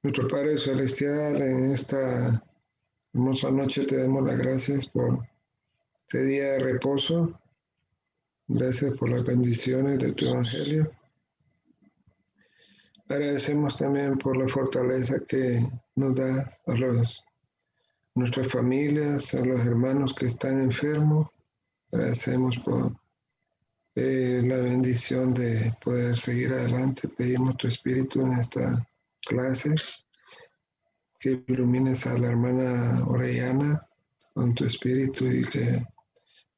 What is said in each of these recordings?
Nuestro Padre Celestial, en esta hermosa noche te damos las gracias por este día de reposo. Gracias por las bendiciones de tu Evangelio. Agradecemos también por la fortaleza que nos da a nuestras familias, a los hermanos que están enfermos. Agradecemos por la bendición de poder seguir adelante. Pedimos tu espíritu en esta clase, que ilumines a la hermana Orellana con tu espíritu y que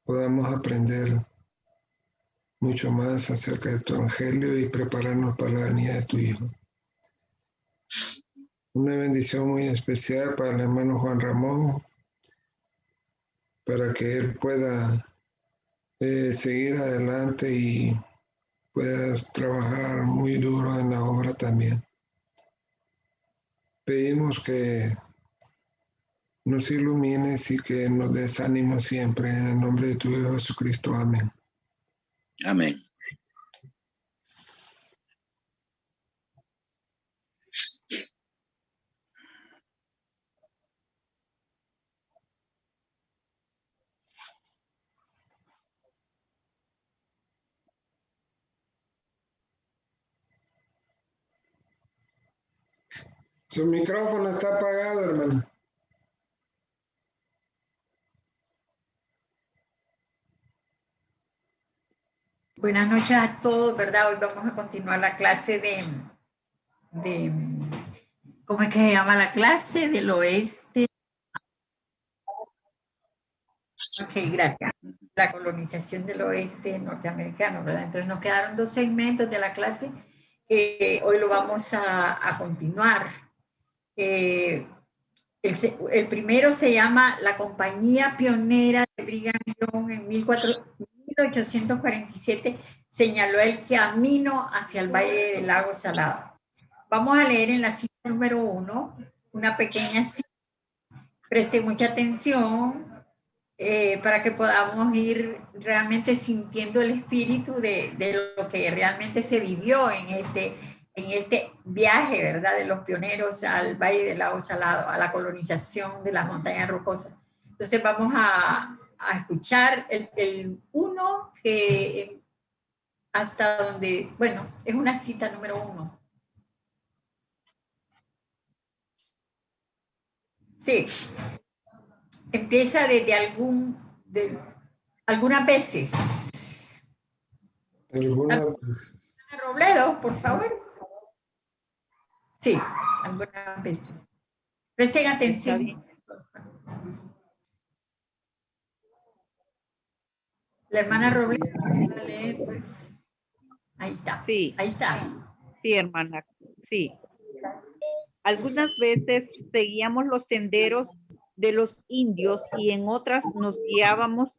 podamos aprender mucho más acerca de tu Evangelio y prepararnos para la venida de tu Hijo. Una bendición muy especial para el hermano Juan Ramón, para que él pueda seguir adelante y pueda trabajar muy duro en la obra también. Pedimos que nos ilumines y que nos des ánimo siempre, en el nombre de tu Hijo Jesucristo. Amén. Amén. Su micrófono está apagado, hermano. Buenas noches a todos, ¿verdad? Hoy vamos a continuar la clase de ¿cómo es que se llama la clase? Del oeste. Ok, gracias. La colonización del oeste norteamericano, ¿verdad? Entonces nos quedaron 2 segmentos de la clase que hoy lo vamos a continuar. El primero se llama La Compañía Pionera de Brigham Young en 1847 señaló el camino hacia el Valle del Lago Salado. Vamos a leer en la cita número 1 una pequeña cita. Preste mucha atención para que podamos ir realmente sintiendo el espíritu de lo que realmente se vivió en este viaje, ¿verdad? De los pioneros al Valle del Lago Salado, a la colonización de las montañas rocosas. Entonces vamos a escuchar el uno que hasta donde, bueno, es una cita número 1. Sí, empieza desde algunas veces. Algunas veces. Robledo, por favor. Sí, algunas veces. Presten atención. La hermana Robledo, pues. Ahí está. Sí. Ahí está. Sí, hermana. Sí. Algunas veces seguíamos los senderos de los indios y en otras nos guiábamos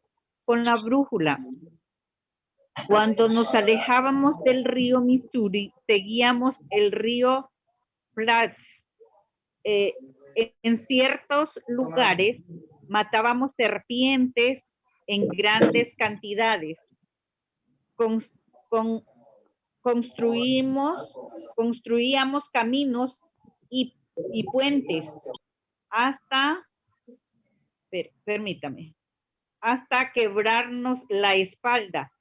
con la brújula. Cuando nos alejábamos del río Missouri, seguíamos el río Platte. En ciertos lugares matábamos serpientes en grandes cantidades. Construíamos caminos y puentes hasta quebrarnos la espalda.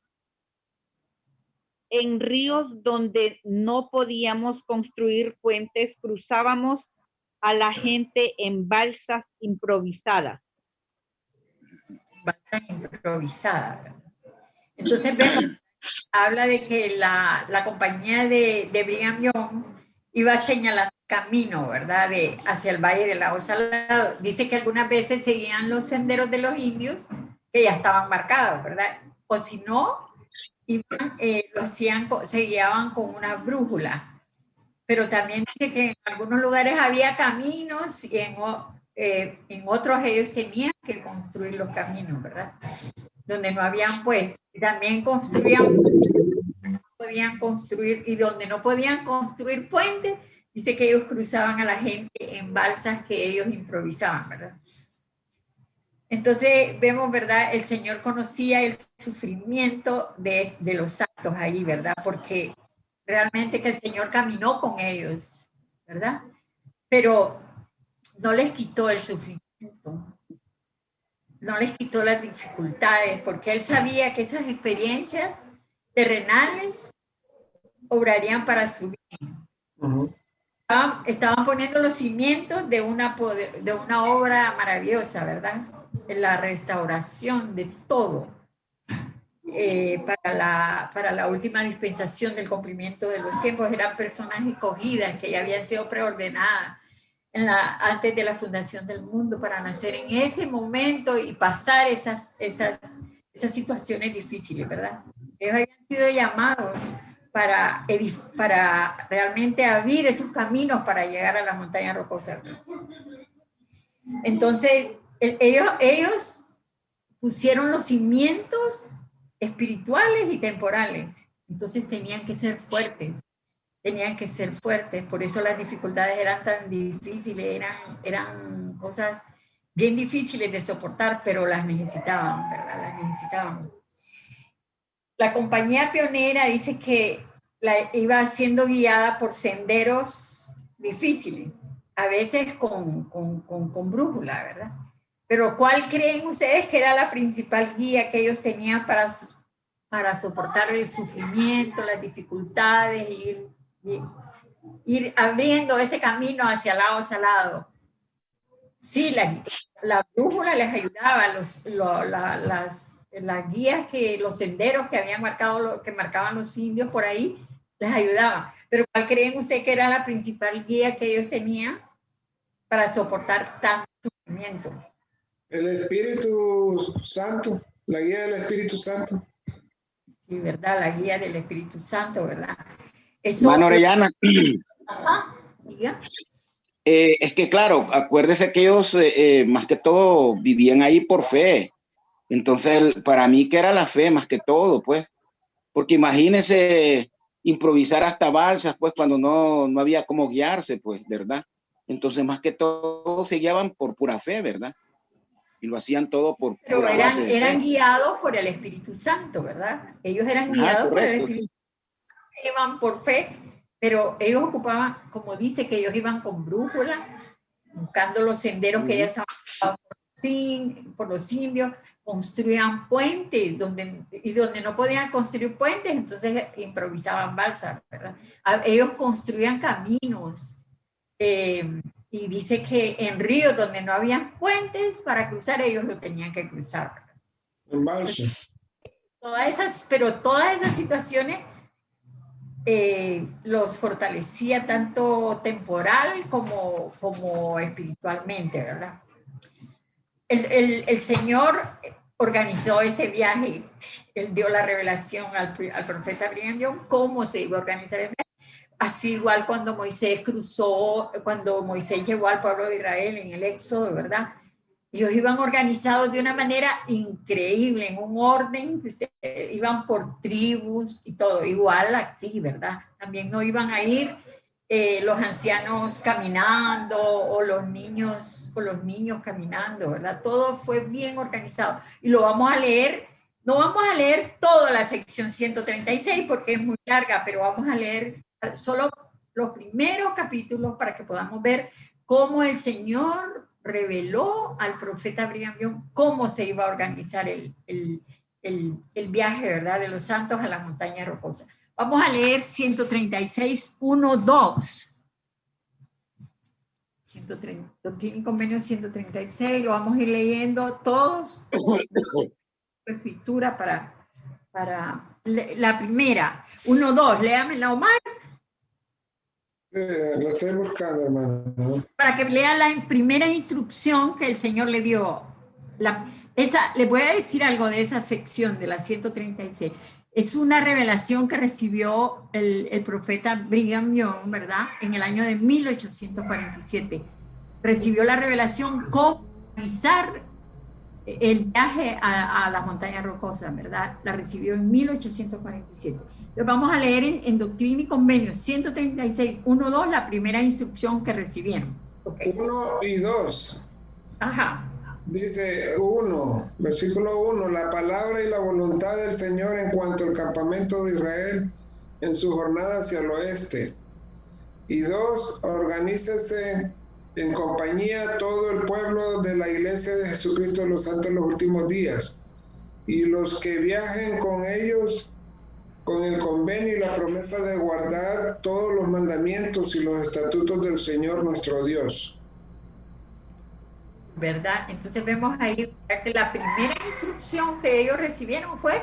En ríos donde no podíamos construir puentes, cruzábamos a la gente en balsas improvisadas. Balsas improvisadas. Entonces vemos, habla de que la compañía de Brigham Young iba señalando camino, ¿verdad? Hacia el Valle del Lago Salado. Dice que algunas veces seguían los senderos de los indios que ya estaban marcados, ¿verdad? O si no, se guiaban con una brújula. Pero también dice que en algunos lugares había caminos y en otros ellos tenían que construir los caminos, ¿verdad? Donde no habían puestos. También podían construir, y donde no podían construir puentes, dice que ellos cruzaban a la gente en balsas que ellos improvisaban, ¿verdad? Entonces vemos, ¿verdad? El Señor conocía el sufrimiento de los santos ahí, ¿verdad? Porque realmente que el Señor caminó con ellos, ¿verdad? pero no les quitó el sufrimiento, no les quitó las dificultades, porque él sabía que esas experiencias terrenales obrarían para su bien. Estaban poniendo los cimientos de una obra maravillosa, ¿verdad? La restauración de todo para la última dispensación del cumplimiento de los tiempos. Eran personas escogidas que ya habían sido preordenadas antes de la fundación del mundo para nacer en ese momento y pasar esas situaciones difíciles, ¿verdad? Ellos habían sido llamados para realmente abrir esos caminos para llegar a la montaña rocosa. Entonces, ellos pusieron los cimientos espirituales y temporales. Entonces tenían que ser fuertes. Por eso las dificultades eran tan difíciles, eran cosas bien difíciles de soportar, pero las necesitaban, ¿verdad? Las necesitaban. La compañía pionera dice que iba siendo guiada por senderos difíciles, a veces con brújula, ¿verdad? Pero ¿cuál creen ustedes que era la principal guía que ellos tenían para soportar el sufrimiento, las dificultades, ir abriendo ese camino hacia lado a lado? Sí, la brújula les ayudaba, las guías, los senderos que habían marcado, que marcaban los indios por ahí, les ayudaban. Pero ¿cuál creen ustedes que era la principal guía que ellos tenían para soportar tanto sufrimiento? El Espíritu Santo, la guía del Espíritu Santo. Sí, ¿verdad? La guía del Espíritu Santo, ¿verdad? Mano Orellana. Ajá, diga. Es que claro, acuérdese que ellos más que todo vivían ahí por fe. Entonces, para mí que era la fe más que todo, pues. Porque imagínese improvisar hasta balsas, pues, cuando no había cómo guiarse, pues, ¿verdad? Entonces, más que todo se guiaban por pura fe, ¿verdad? Y lo hacían todo por Pero pura base de eran fe. guiados por el Espíritu Santo, ¿verdad? Ellos eran guiados por el Espíritu Santo, iban por fe, pero ellos ocupaban, como dice, que ellos iban con brújula, buscando los senderos que ya estaban por los indios, construían puentes, donde no podían construir puentes, entonces improvisaban balsas, ¿verdad? Ellos construían caminos, y dice que en ríos donde no había puentes para cruzar, ellos lo tenían que cruzar. En balsa. Pero todas esas situaciones los fortalecía tanto temporal como espiritualmente, ¿verdad? El Señor organizó ese viaje. Él dio la revelación al profeta Brigham Young cómo se iba a organizar el viaje. Así igual cuando Moisés llegó al pueblo de Israel en el Éxodo, ¿verdad? Ellos iban organizados de una manera increíble, en un orden, iban por tribus y todo, igual aquí, ¿verdad? También no iban a ir los ancianos caminando o los niños caminando, ¿verdad? Todo fue bien organizado. Y lo vamos a leer, no vamos a leer toda la sección 136 porque es muy larga, pero vamos a leer solo los primeros capítulos para que podamos ver cómo el Señor reveló al profeta Brigham Young cómo se iba a organizar el viaje, ¿verdad? De los santos a la montaña rocosa. Vamos a leer 136, 1, 2. Doctrina y Convenio 136, lo vamos a ir leyendo todos. Escritura para la primera. 1, 2, léamela, Omar. Lo estoy buscando, hermano. Para que lea la primera instrucción que el Señor le dio. Le voy a decir algo de esa sección de la 136. Es una revelación que recibió el profeta Brigham Young, ¿verdad? En el año de 1847. Recibió la revelación cómo organizar el viaje a las montañas rocosas, ¿verdad? La recibió en 1847. Entonces vamos a leer en Doctrina y Convenio 136, 1, 2, la primera instrucción que recibieron. Okay. 1 y 2. Ajá. Dice 1, versículo 1, la palabra y la voluntad del Señor en cuanto al campamento de Israel en su jornada hacia el oeste. Y 2, organícese en compañía todo el pueblo de la Iglesia de Jesucristo de los Santos en los últimos días, y los que viajen con ellos con el convenio y la promesa de guardar todos los mandamientos y los estatutos del Señor nuestro Dios. ¿Verdad? Entonces vemos ahí que la primera instrucción que ellos recibieron fue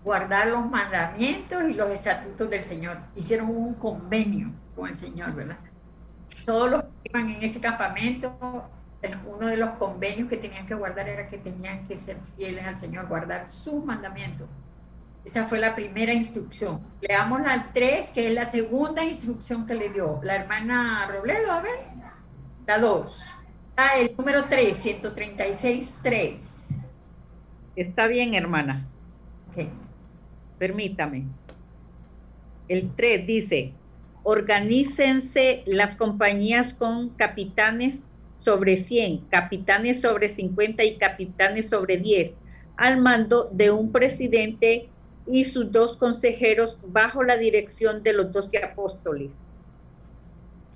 guardar los mandamientos y los estatutos del Señor. Hicieron un convenio con el Señor, ¿verdad? Todos los que iban en ese campamento, uno de los convenios que tenían que guardar era que tenían que ser fieles al Señor, guardar sus mandamientos. Esa fue la primera instrucción. Leamos la 3, que es la segunda instrucción que le dio la hermana Robledo, a ver, la 2. Ah, el número 3, 136.3. Está bien, hermana. Ok. Permítame. El 3 dice, organícense las compañías con capitanes sobre 100, capitanes sobre 50 y capitanes sobre 10, al mando de un presidente y sus 2 consejeros bajo la dirección de los 12 apóstoles.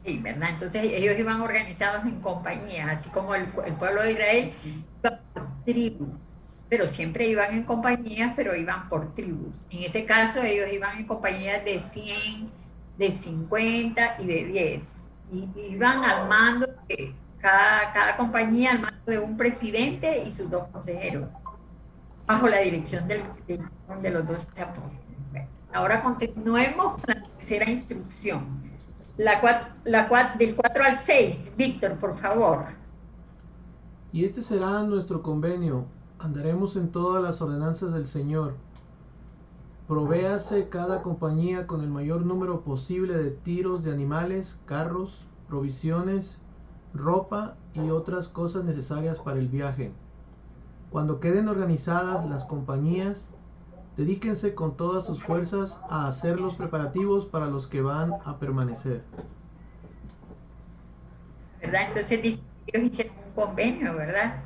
Sí, ¿verdad? Entonces ellos iban organizados en compañías, así como el pueblo de Israel iba por tribus, pero siempre iban en compañías, pero iban por tribus. En este caso ellos iban en compañías de 100, de 50 y de 10. Y iban al mando de cada compañía, al mando de un presidente y sus 2 consejeros, bajo la dirección de los 12 apóstoles. Bueno, ahora continuemos con la tercera instrucción. Del 4 al 6, Víctor, por favor. Y este será nuestro convenio. Andaremos en todas las ordenanzas del Señor. Provéase cada compañía con el mayor número posible de tiros de animales, carros, provisiones, ropa y otras cosas necesarias para el viaje. Cuando queden organizadas las compañías, dedíquense con todas sus fuerzas a hacer los preparativos para los que van a permanecer. ¿Verdad? Entonces ellos hicieron un convenio, ¿verdad?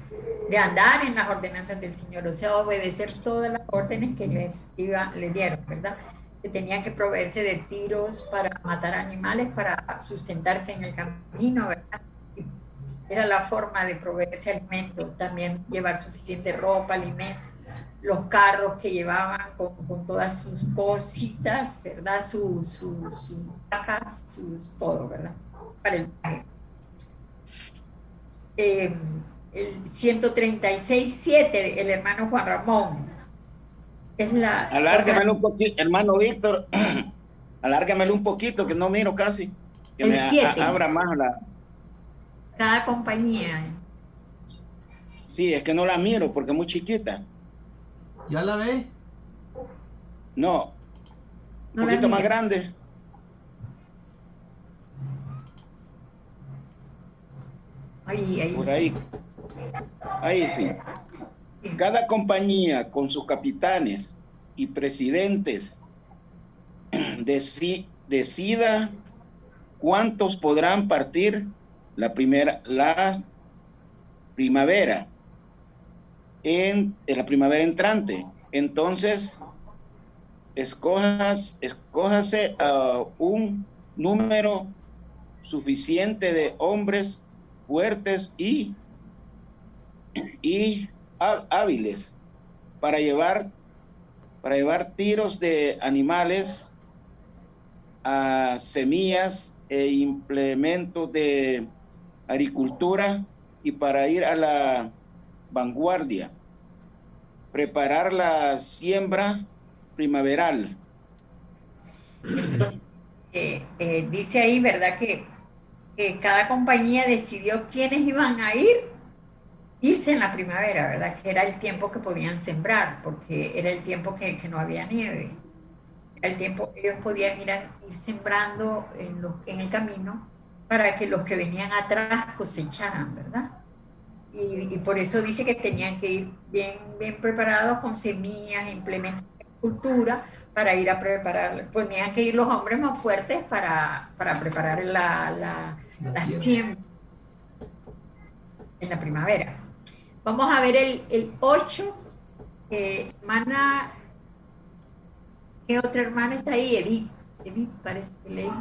De andar en las ordenanzas del Señor, o sea, obedecer todas las órdenes que les dieron, ¿verdad? Que tenían que proveerse de tiros para matar animales, para sustentarse en el camino, ¿verdad? Era la forma de proveerse alimentos, también llevar suficiente ropa, alimentos, los carros que llevaban con todas sus cositas, ¿verdad? Sus vacas, todo, ¿verdad? Para el viaje. El 136.7, el hermano Juan Ramón. Es Alárgamelo un poquito, hermano Víctor. Alárgamelo un poquito, que no miro casi. Que el me 7. Abra más la... Cada compañía. Sí, es que no la miro porque es muy chiquita. ¿Ya la ve? No, un poquito más grande. Ahí por sí. Ahí sí. Cada compañía con sus capitanes y presidentes decida cuántos podrán partir la primavera en la primavera entrante. Entonces escójase a un número suficiente de hombres fuertes y hábiles para llevar tiros de animales, a semillas e implementos de agricultura, y para ir a la vanguardia, preparar la siembra primaveral. Entonces, dice ahí, ¿verdad? Que cada compañía decidió quiénes iban a irse en la primavera, ¿verdad? Que era el tiempo que podían sembrar, porque era el tiempo que no había nieve. Era el tiempo que ellos podían ir sembrando en el camino para que los que venían atrás cosecharan, ¿verdad? Y por eso dice que tenían que ir bien preparados con semillas, implementos de agricultura para ir a preparar. Tenían que ir los hombres más fuertes para preparar la siembra en la primavera. Vamos a ver el 8. Hermana, ¿qué otra hermana está ahí? Edith, parece que leí.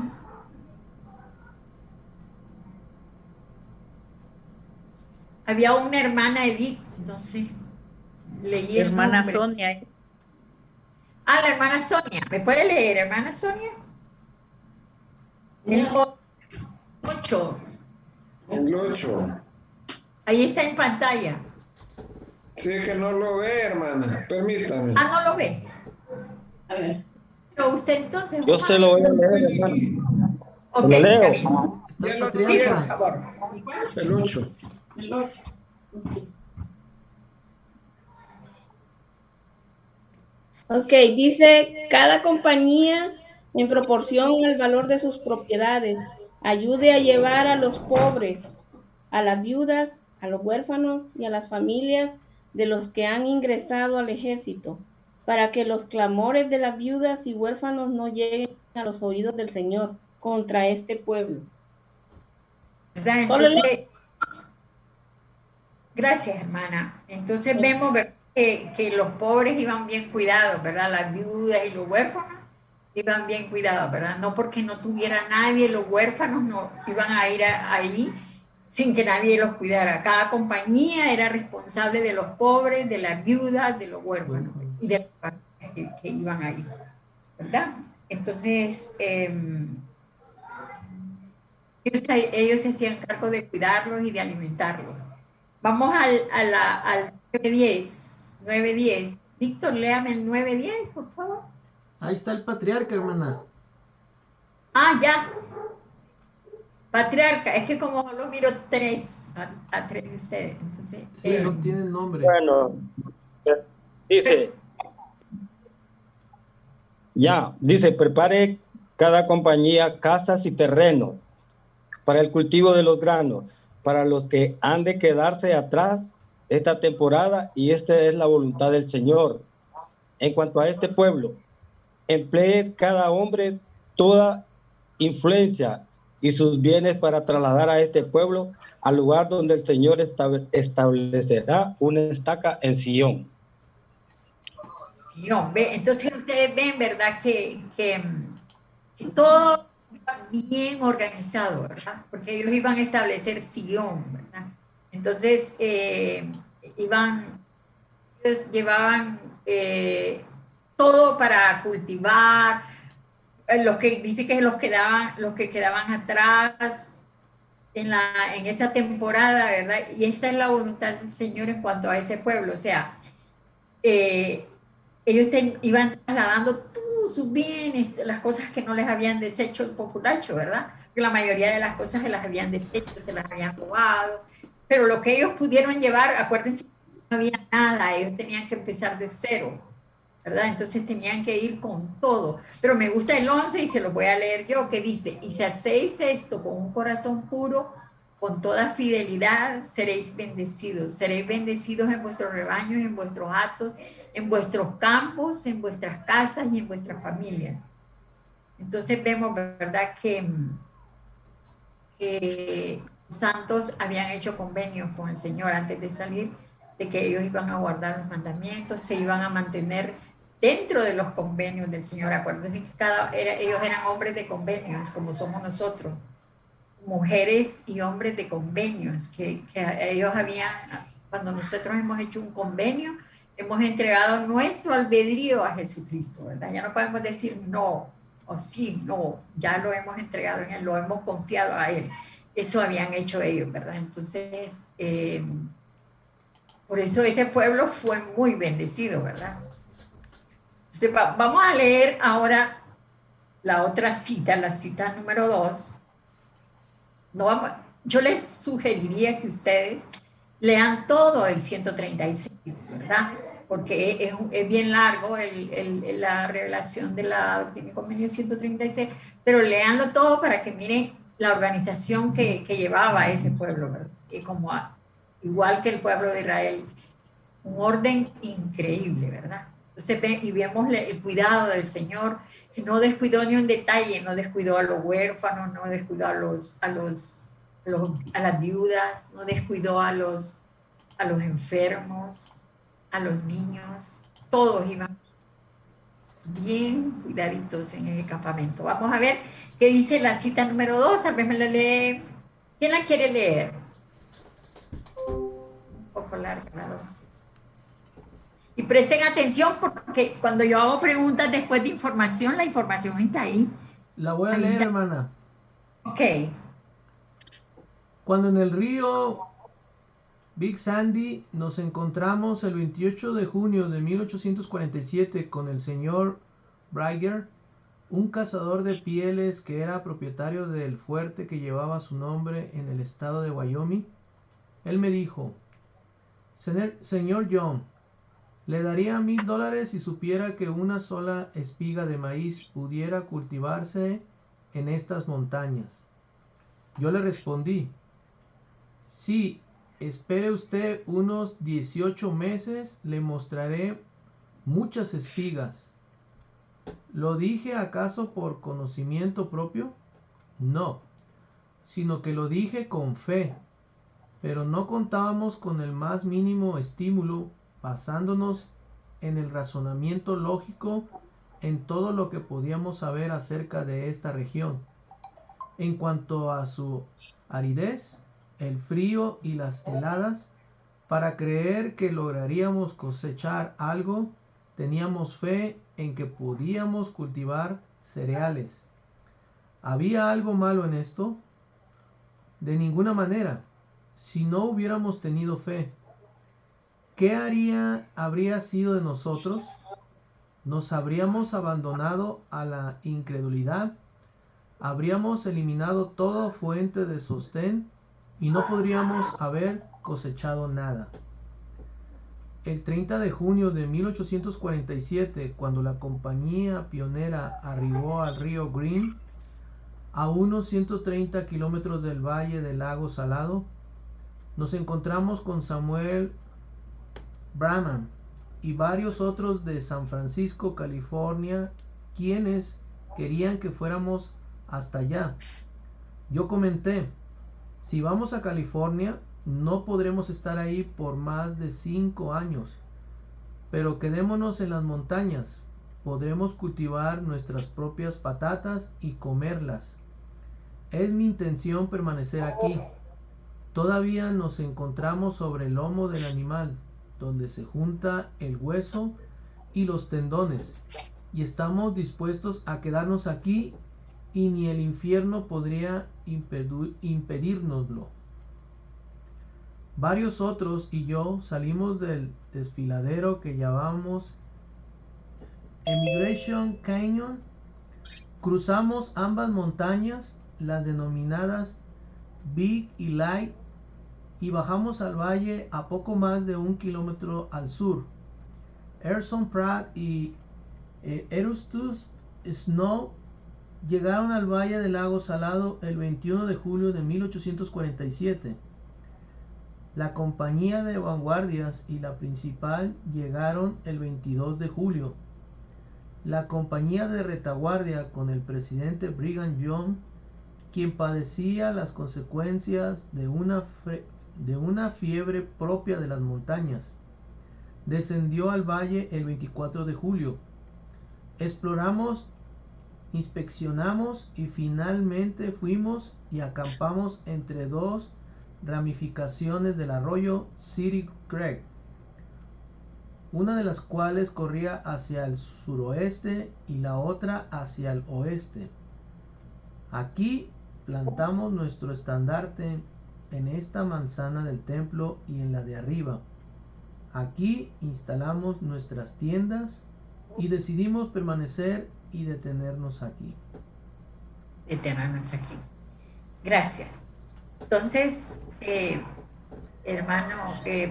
Había una hermana Edith, no sé, leí el Hermana nombre. Sonia. Ah, la hermana Sonia. ¿Me puede leer, hermana Sonia? El 8. El 8. Ahí está en pantalla. Sí, que no lo ve, hermana. Permítame. Ah, no lo ve. A ver. Pero usted entonces. Yo se lo voy a leer, hermano. Ok, ¿Lo leo? está bien. Está Ya el lo Sí, por patriarca. favor. El 8. El 8. Ok, dice, cada compañía en proporción al valor de sus propiedades, ayude a llevar a los pobres, a las viudas, a los huérfanos y a las familias de los que han ingresado al ejército, para que los clamores de las viudas y huérfanos no lleguen a los oídos del Señor contra este pueblo. ¿Verdad? Solo Entonces, gracias, hermana. Entonces vemos ¿verdad? Que los pobres iban bien cuidados, ¿verdad? Las viudas y los huérfanos iban bien cuidados, ¿verdad? No porque no tuviera nadie, los huérfanos no iban a ir ahí sin que nadie los cuidara. Cada compañía era responsable de los pobres, de las viudas, de los huérfanos y de las familias que iban ahí, ¿verdad? Entonces, ellos se hacían cargo de cuidarlos y de alimentarlos. Vamos al 9:10. 9:10. Víctor, léame el 9:10, por favor. Ahí está el patriarca, hermana. Ah, ya. Patriarca, es que como solo miro tres, a tres de ustedes. Entonces, Sí, no tienen nombre. Bueno, dice, dice, prepare cada compañía casas y terrenos para el cultivo de los granos, para los que han de quedarse atrás esta temporada, y esta es la voluntad del Señor. En cuanto a este pueblo, emplee cada hombre toda influencia y sus bienes para trasladar a este pueblo al lugar donde el Señor establecerá una estaca en Sion. no, entonces ustedes ven, ¿verdad? Que todo iba bien organizado, ¿verdad? Porque ellos iban a establecer Sion, ¿verdad? Entonces, ellos llevaban todo para cultivar, los que dice que los que quedaban atrás en esa temporada, ¿verdad? Y esta es la voluntad del Señor en cuanto a ese pueblo, o sea, ellos iban trasladando todos sus bienes, las cosas que no les habían deshecho el populacho, ¿verdad? Porque la mayoría de las cosas se las habían deshecho, se las habían robado, pero lo que ellos pudieron llevar, acuérdense, no había nada, ellos tenían que empezar de cero, ¿verdad? Entonces tenían que ir con todo. Pero me gusta el 11 y se lo voy a leer yo, que dice, y si hacéis esto con un corazón puro, con toda fidelidad, seréis bendecidos en vuestros rebaños, en vuestros hatos, en vuestros campos, en vuestras casas y en vuestras familias. Entonces vemos, ¿verdad?, que los santos habían hecho convenios con el Señor antes de salir, de que ellos iban a guardar los mandamientos, se iban a mantener dentro de los convenios del Señor. Acuérdense que ellos eran hombres de convenios, como somos nosotros, mujeres y hombres de convenios, que ellos habían, cuando nosotros hemos hecho un convenio, hemos entregado nuestro albedrío a Jesucristo, ¿verdad? Ya no podemos decir no, o sí, no, ya lo hemos entregado en Él, lo hemos confiado a Él. Eso habían hecho ellos, ¿verdad? Entonces, por eso ese pueblo fue muy bendecido, ¿verdad? Entonces, vamos a leer ahora la otra cita, la cita número 2. Yo les sugeriría que ustedes lean todo el 136, ¿verdad? Porque es bien largo la revelación de la doctrina y convenio 136, pero leanlo todo para que miren la organización que llevaba ese pueblo, ¿verdad? Y igual que el pueblo de Israel, un orden increíble, ¿verdad? Entonces, y vemos el cuidado del Señor, que no descuidó ni un detalle, no descuidó a los huérfanos, no descuidó a las viudas, no descuidó a los enfermos, a los niños, todos iban bien cuidaditos en el campamento. Vamos a ver qué dice la cita número 2, tal vez me la lee. ¿Quién la quiere leer? poco larga la 2. Y presten atención porque cuando yo hago preguntas después de información, la información está ahí. La voy a Ahí leer, está. hermana. Ok. Cuando en el río Big Sandy nos encontramos el 28 de junio de 1847 con el señor Brigger, un cazador de pieles que era propietario del fuerte que llevaba su nombre en el estado de Wyoming, él me dijo: Señor John, le daría $1000 si supiera que una sola espiga de maíz pudiera cultivarse en estas montañas. Yo le respondí: sí, espere usted unos 18 meses, le mostraré muchas espigas. ¿Lo dije acaso por conocimiento propio? No, sino que lo dije con fe, pero no contábamos con el más mínimo estímulo, basándonos en el razonamiento lógico en todo lo que podíamos saber acerca de esta región. En cuanto a su aridez, el frío y las heladas, para creer que lograríamos cosechar algo, teníamos fe en que podíamos cultivar cereales. ¿Había algo malo en esto? De ninguna manera. Si no hubiéramos tenido fe, ¿qué habría sido de nosotros? ¿Nos habríamos abandonado a la incredulidad? ¿Habríamos eliminado toda fuente de sostén y no podríamos haber cosechado nada? El 30 de junio de 1847, cuando la compañía pionera arribó al río Green, a unos 130 kilómetros del valle del lago Salado, nos encontramos con Samuel Brahman y varios otros de San Francisco, California, quienes querían que fuéramos hasta allá. Yo comenté: si vamos a California, no podremos estar ahí por más de 5 años, pero quedémonos en las montañas, podremos cultivar nuestras propias patatas y comerlas. Es mi intención permanecer aquí. Todavía nos encontramos sobre el lomo del animal, donde se junta el hueso y los tendones, y estamos dispuestos a quedarnos aquí, y ni el infierno podría impedírnoslo. Varios otros y yo salimos del desfiladero que llamamos Emigration Canyon, cruzamos ambas montañas, las denominadas Big y Light, y bajamos al valle a poco más de 1 kilómetro al sur. Erson Pratt y Erastus Snow llegaron al valle del lago Salado el 21 de julio de 1847. La compañía de vanguardias y la principal llegaron el 22 de julio. La compañía de retaguardia con el presidente Brigham Young, quien padecía las consecuencias de una fiebre propia de las montañas, descendió al valle el 24 de julio. Exploramos, inspeccionamos y finalmente fuimos y acampamos entre dos ramificaciones del arroyo City Creek, una de las cuales corría hacia el suroeste y la otra hacia el oeste. Aquí plantamos nuestro estandarte en esta manzana del templo y en la de arriba. Aquí instalamos nuestras tiendas y decidimos permanecer y detenernos aquí. Detenernos aquí. Gracias. Entonces, hermano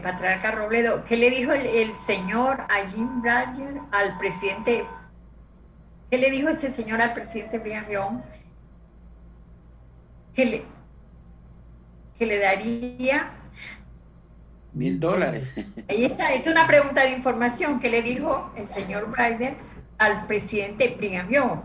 Patriarca Robledo, ¿qué le dijo el señor a Jim Bragger, al presidente? ¿Qué le dijo este señor al presidente Brigham Young? Que le daría $1000. Esa es una pregunta de información. ¿Qué le dijo el señor Bragger al presidente Brigham Young?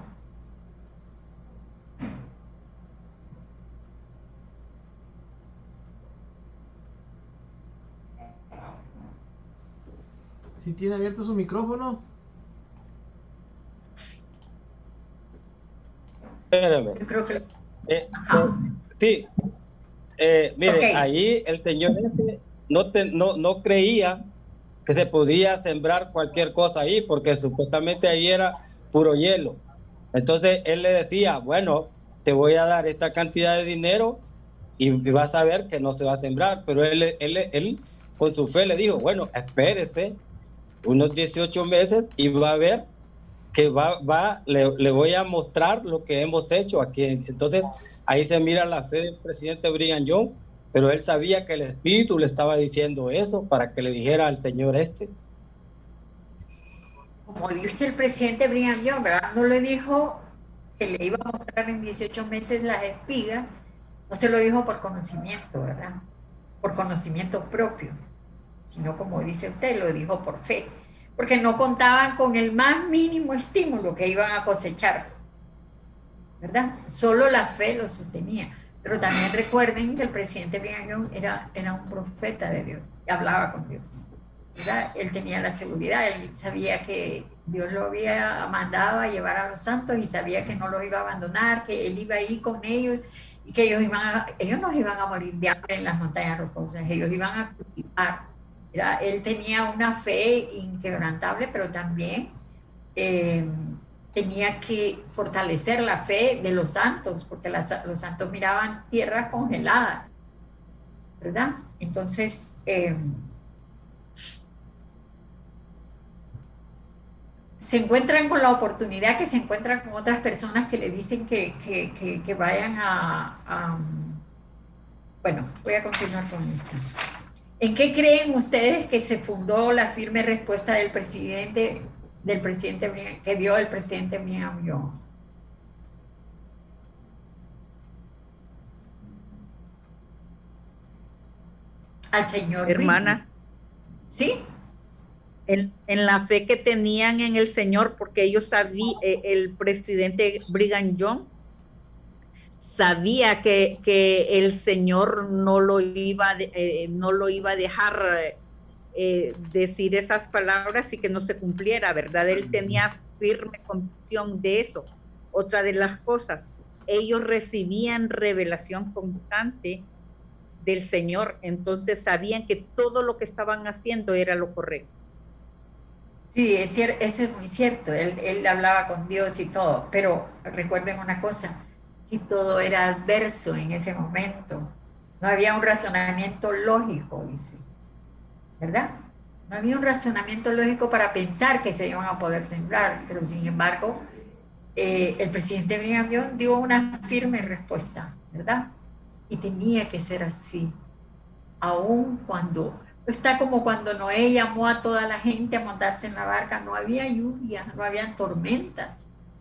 ¿Sí tiene abierto su micrófono? Espérame. Yo creo que... Sí. Mire, Ok. ahí el señor no creía que se podía sembrar cualquier cosa ahí, porque supuestamente ahí era puro hielo. Entonces él le decía, bueno, te voy a dar esta cantidad de dinero y vas a ver que no se va a sembrar. Pero él con su fe le dijo, bueno, espérese unos 18 meses y va a ver que le voy a mostrar lo que hemos hecho aquí. Entonces ahí se mira la fe del presidente Brigham Young, pero él sabía que el Espíritu le estaba diciendo eso para que le dijera al señor Como dice el presidente Brigham Young, ¿verdad? No le dijo que le iba a mostrar en 18 meses las espigas, no se lo dijo por conocimiento, ¿verdad? Por conocimiento propio, sino como dice usted, lo dijo por fe, porque no contaban con el más mínimo estímulo que iban a cosechar, ¿verdad? Solo la fe lo sostenía. Pero también recuerden que el presidente Brigham Young era un profeta de Dios, hablaba con Dios, ¿verdad? Él tenía la seguridad, él sabía que Dios lo había mandado a llevar a los santos y sabía que no los iba a abandonar, que él iba a ir con ellos y que ellos no iban a morir de hambre en las montañas rocosas, ellos iban a cultivar. Él tenía una fe inquebrantable, pero también tenía que fortalecer la fe de los santos, porque los santos miraban tierras congeladas, ¿verdad? Entonces, se encuentran con la oportunidad que se encuentran con otras personas que le dicen que vayan bueno, voy a continuar con esto. ¿En qué creen ustedes que se fundó la firme respuesta del presidente que dio el presidente Brigham Young? Al señor hermana. Brigham. ¿Sí? En la fe que tenían en el Señor, porque ellos sabían, el presidente Brigham Young sabía que el Señor no lo iba a dejar decir esas palabras y que no se cumpliera, ¿verdad? Él tenía firme convicción de eso. Otra de las cosas, ellos recibían revelación constante del Señor, entonces sabían que todo lo que estaban haciendo era lo correcto. Sí, es cierto, eso es muy cierto. Él hablaba con Dios y todo, pero recuerden una cosa, que todo era adverso en ese momento. No había un razonamiento lógico, dice, ¿verdad? No había un razonamiento lógico para pensar que se iban a poder sembrar, pero sin embargo, el presidente Brigham Young dio una firme respuesta, ¿verdad? Y tenía que ser así, aun cuando... Está como cuando Noé llamó a toda la gente a montarse en la barca, no había lluvia, no había tormentas.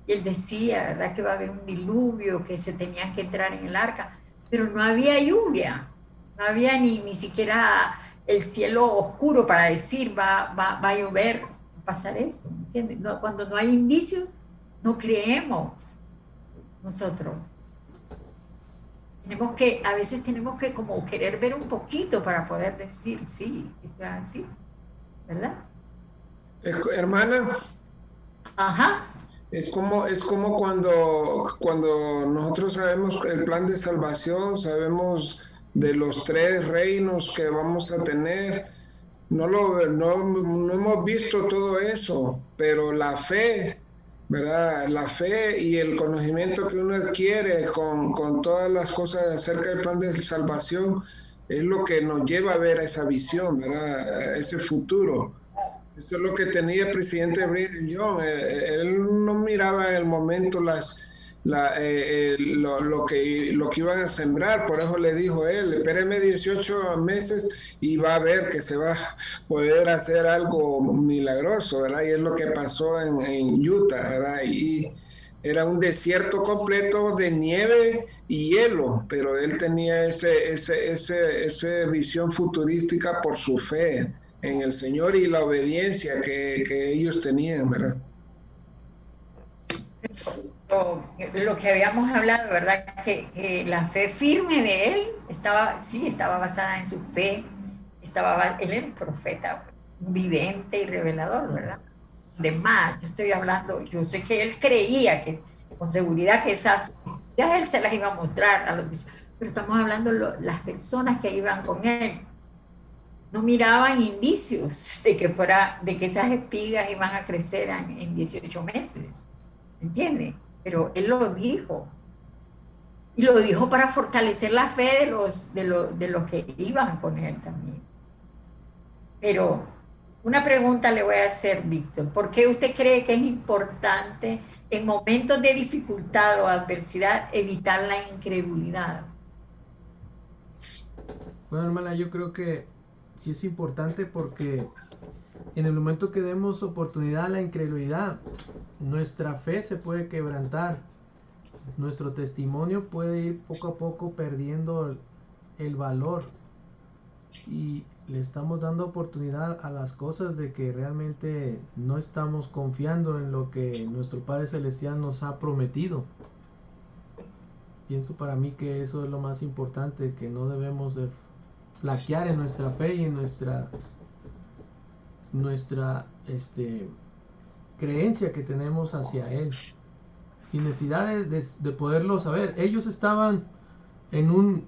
Y él decía, ¿verdad?, que va a haber un diluvio, que se tenían que entrar en el arca, pero no había lluvia, no había ni siquiera el cielo oscuro para decir va a llover, va a pasar esto, ¿entiendes? No, cuando no hay indicios, no creemos nosotros. A veces tenemos que como querer ver un poquito para poder decir, sí, esto es así, ¿verdad? Hermana. Ajá. Es como cuando nosotros sabemos el plan de salvación, sabemos de los 3 reinos que vamos a tener. No hemos visto todo eso, pero la fe, ¿verdad? La fe y el conocimiento que uno adquiere con todas las cosas acerca del plan de salvación es lo que nos lleva a ver esa visión, ¿verdad? A ese futuro. Eso es lo que tenía el presidente Brigham Young. Él no miraba en el momento lo que iban a sembrar, por eso le dijo él, espéreme 18 meses y va a ver que se va a poder hacer algo milagroso, ¿verdad? Y es lo que pasó en Utah, ¿verdad? Y era un desierto completo de nieve y hielo, pero él tenía esa visión futurística por su fe en el Señor y la obediencia que ellos tenían, ¿verdad? Lo que habíamos hablado, ¿verdad? Que la fe firme de él estaba basada en su fe, él era un profeta, un vidente y revelador, ¿verdad? De más, yo sé que él creía que con seguridad que esas, ya él se las iba a mostrar a los discípulos, pero estamos hablando de las personas que iban con él, no miraban indicios de que esas espigas iban a crecer en 18 meses, ¿entiende? Pero él lo dijo. Y lo dijo para fortalecer la fe de los que iban con él también. Pero una pregunta le voy a hacer, Víctor. ¿Por qué usted cree que es importante en momentos de dificultad o adversidad evitar la incredulidad? Bueno, hermana, yo creo que sí es importante porque en el momento que demos oportunidad a la incredulidad, nuestra fe se puede quebrantar. Nuestro testimonio puede ir poco a poco perdiendo el valor y le estamos dando oportunidad a las cosas de que realmente no estamos confiando en lo que nuestro Padre Celestial nos ha prometido. Pienso para mí que eso es lo más importante, que no debemos de flaquear en nuestra fe y en nuestra creencia que tenemos hacia Él, sin necesidad de poderlo saber. Ellos estaban en un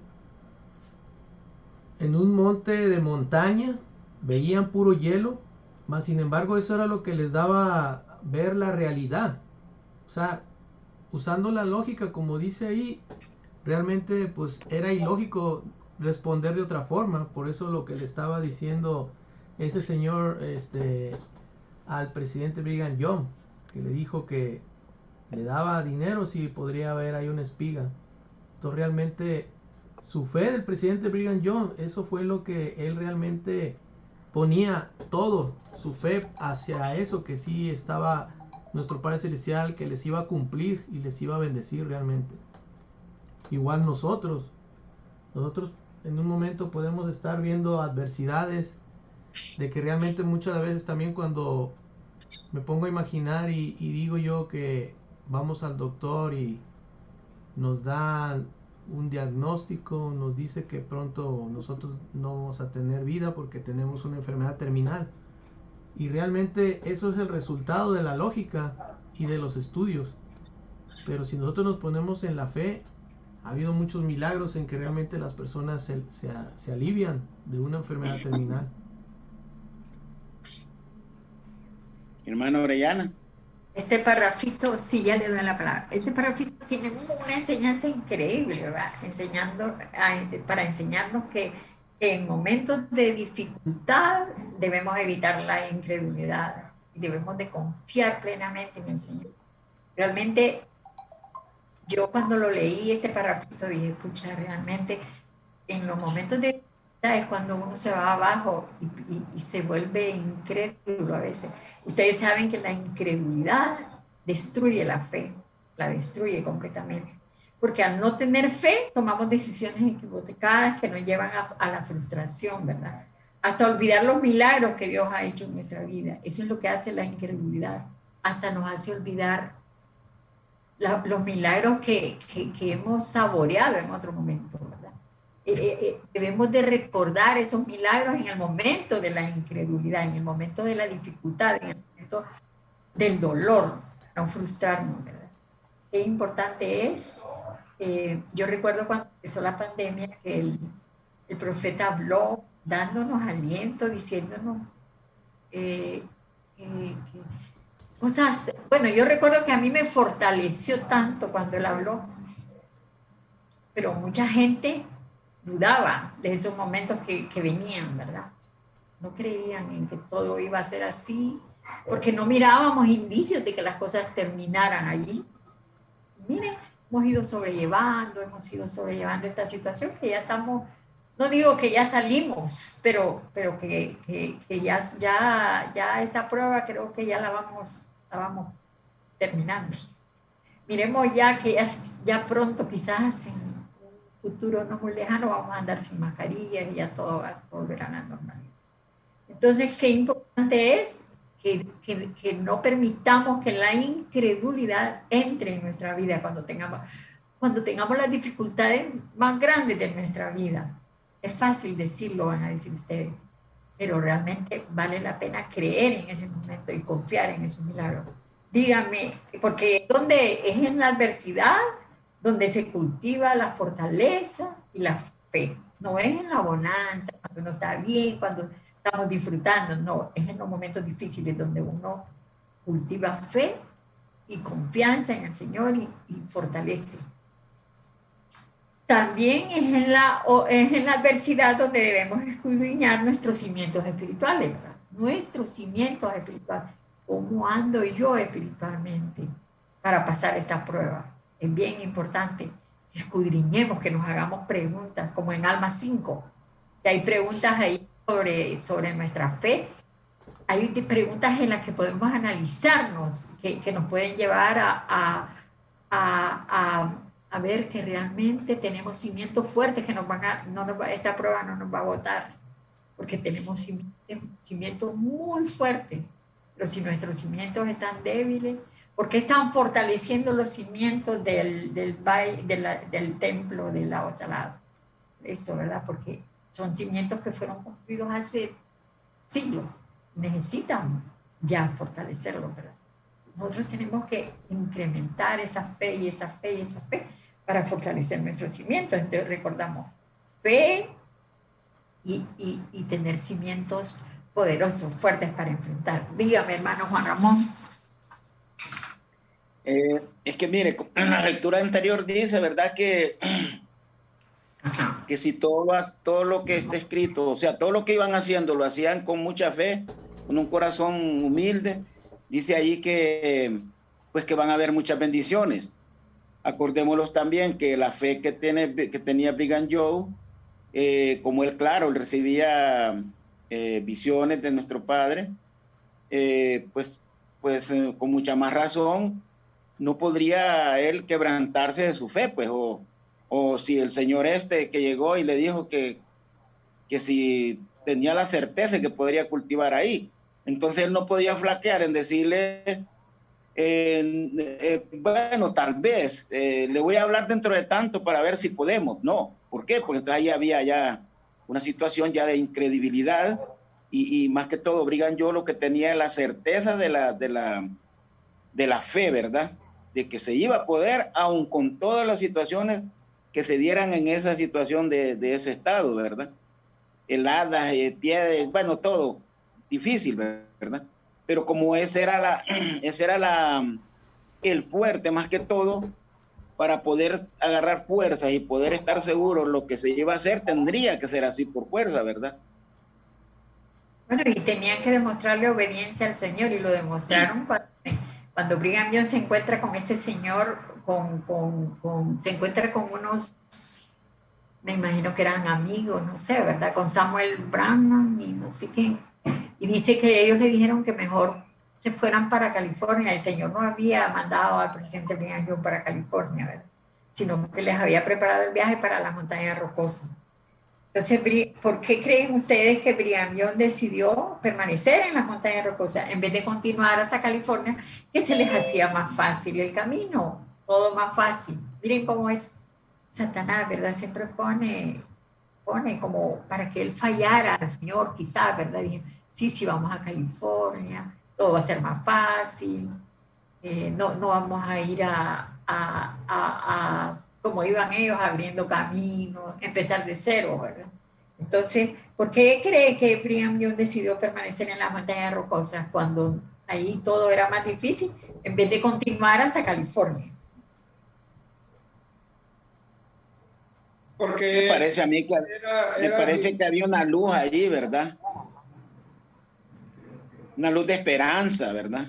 monte de montaña, veían puro hielo, mas sin embargo eso era lo que les daba ver la realidad. O sea, usando la lógica, como dice ahí, realmente pues era ilógico responder de otra forma. Por eso lo que le estaba diciendo ese señor al presidente Brigham Young, que le dijo que le daba dinero si podría haber ahí una espiga. Entonces realmente su fe del presidente Brigham Young, eso fue lo que él realmente ponía todo su fe hacia eso, que sí estaba nuestro Padre Celestial, que les iba a cumplir y les iba a bendecir realmente. Igual nosotros en un momento podemos estar viendo adversidades, de que realmente muchas veces también cuando me pongo a imaginar y digo yo que vamos al doctor y nos dan un diagnóstico, nos dice que pronto nosotros no vamos a tener vida porque tenemos una enfermedad terminal, y realmente eso es el resultado de la lógica y de los estudios. Pero si nosotros nos ponemos en la fe, ha habido muchos milagros en que realmente las personas se alivian de una enfermedad terminal. Hermano Orellana. Este parrafito, sí, ya le doy la palabra. Este parrafito tiene una enseñanza increíble, ¿verdad? Para enseñarnos que en momentos de dificultad debemos evitar la incredulidad y debemos de confiar plenamente en el Señor. Realmente, yo cuando lo leí, este parrafito, dije, escucha, realmente en los momentos de dificultad es cuando uno se va abajo y se vuelve incrédulo a veces. Ustedes saben que la incredulidad destruye la fe, la destruye completamente. Porque al no tener fe, tomamos decisiones equivocadas que nos llevan a la frustración, ¿verdad? Hasta olvidar los milagros que Dios ha hecho en nuestra vida. Eso es lo que hace la incredulidad. Hasta nos hace olvidar los milagros que hemos saboreado en otro momento, ¿verdad? Debemos de recordar esos milagros en el momento de la incredulidad, en el momento de la dificultad, en el momento del dolor, no frustrarnos, ¿verdad? Qué importante es. Yo recuerdo cuando empezó la pandemia que el profeta habló dándonos aliento, diciéndonos cosas. Bueno, yo recuerdo que a mí me fortaleció tanto cuando él habló, pero mucha gente dudaba de esos momentos que venían, ¿verdad? No creían en que todo iba a ser así, porque no mirábamos indicios de que las cosas terminaran allí. Miren, hemos ido sobrellevando esta situación que ya estamos, no digo que ya salimos, pero que ya esa prueba creo que ya la vamos terminando. Miremos ya que ya pronto, quizás en futuro no muy lejano, vamos a andar sin mascarillas y ya todo va a volver a la normalidad. Entonces, qué importante es que no permitamos que la incredulidad entre en nuestra vida cuando tengamos las dificultades más grandes de nuestra vida. Es fácil decirlo, van a decir ustedes, pero realmente vale la pena creer en ese momento y confiar en esos milagros. Díganme, porque donde es en la adversidad donde se cultiva la fortaleza y la fe, no es en la bonanza, cuando uno está bien, cuando estamos disfrutando. No, es en los momentos difíciles donde uno cultiva fe y confianza en el Señor y fortalece. También es en la adversidad donde debemos escudriñar nuestros cimientos espirituales, ¿verdad? Nuestros cimientos espirituales. ¿Cómo ando yo espiritualmente para pasar esta prueba? Es bien importante que escudriñemos, que nos hagamos preguntas, como en Alma 5, que hay preguntas ahí sobre nuestra fe. Hay preguntas en las que podemos analizarnos, que nos pueden llevar a ver que realmente tenemos cimientos fuertes que esta prueba no nos va a botar, porque tenemos cimientos muy fuertes. Pero si nuestros cimientos están débiles, ¿por qué están fortaleciendo los cimientos del templo del lago salado? Eso, ¿verdad? Porque son cimientos que fueron construidos hace siglos. Necesitan ya fortalecerlos, ¿verdad? Nosotros tenemos que incrementar esa fe y esa fe y esa fe para fortalecer nuestros cimientos. Entonces recordamos fe y tener cimientos poderosos, fuertes para enfrentar. Dígame, hermano Juan Ramón. Es que mire, en la lectura anterior dice, ¿verdad? Que si todo lo que está escrito, o sea, todo lo que iban haciendo, lo hacían con mucha fe, con un corazón humilde. Dice ahí que, pues, que van a haber muchas bendiciones. Acordémonos también que la fe que tenía Brigham Young, como él, claro, él recibía visiones de nuestro Padre, pues con mucha más razón no podría él quebrantarse de su fe, pues, o si el señor que llegó y le dijo que si tenía la certeza que podría cultivar ahí, entonces él no podía flaquear en decirle, bueno, tal vez, le voy a hablar dentro de tanto para ver si podemos. No, ¿por qué? Porque ahí había ya una situación ya de incredibilidad y más que todo Brigham Young lo que tenía la certeza de la fe, ¿verdad? De que se iba a poder, aun con todas las situaciones que se dieran en esa situación de ese estado, ¿verdad? Heladas, piedras, bueno, todo difícil, ¿verdad? Pero como ese era el fuerte más que todo, para poder agarrar fuerzas y poder estar seguro lo que se iba a hacer, tendría que ser así por fuerza, ¿verdad? Bueno, y tenían que demostrarle obediencia al Señor, y lo demostraron cuando Brigham Young se encuentra con este señor, se encuentra con unos, me imagino que eran amigos, no sé, ¿verdad? Con Samuel Branham y no sé quién. Y dice que ellos le dijeron que mejor se fueran para California. El Señor no había mandado al presidente Brigham Young para California, ¿verdad? Sino que les había preparado el viaje para las montañas rocosas. Entonces, ¿por qué creen ustedes que Brigham Young decidió permanecer en las montañas rocosas en vez de continuar hasta California, que se les hacía más fácil el camino, todo más fácil? Miren cómo es Satanás, ¿verdad? Siempre pone como para que él fallara al Señor, quizás, ¿verdad? Dije, sí, vamos a California, todo va a ser más fácil, no vamos a ir a como iban ellos, abriendo caminos, empezar de cero, ¿verdad? Entonces, ¿por qué cree que Brigham Young decidió permanecer en las montañas rocosas cuando ahí todo era más difícil, en vez de continuar hasta California? Porque me parece a mí que parece que había una luz allí, ¿verdad? Una luz de esperanza, ¿verdad?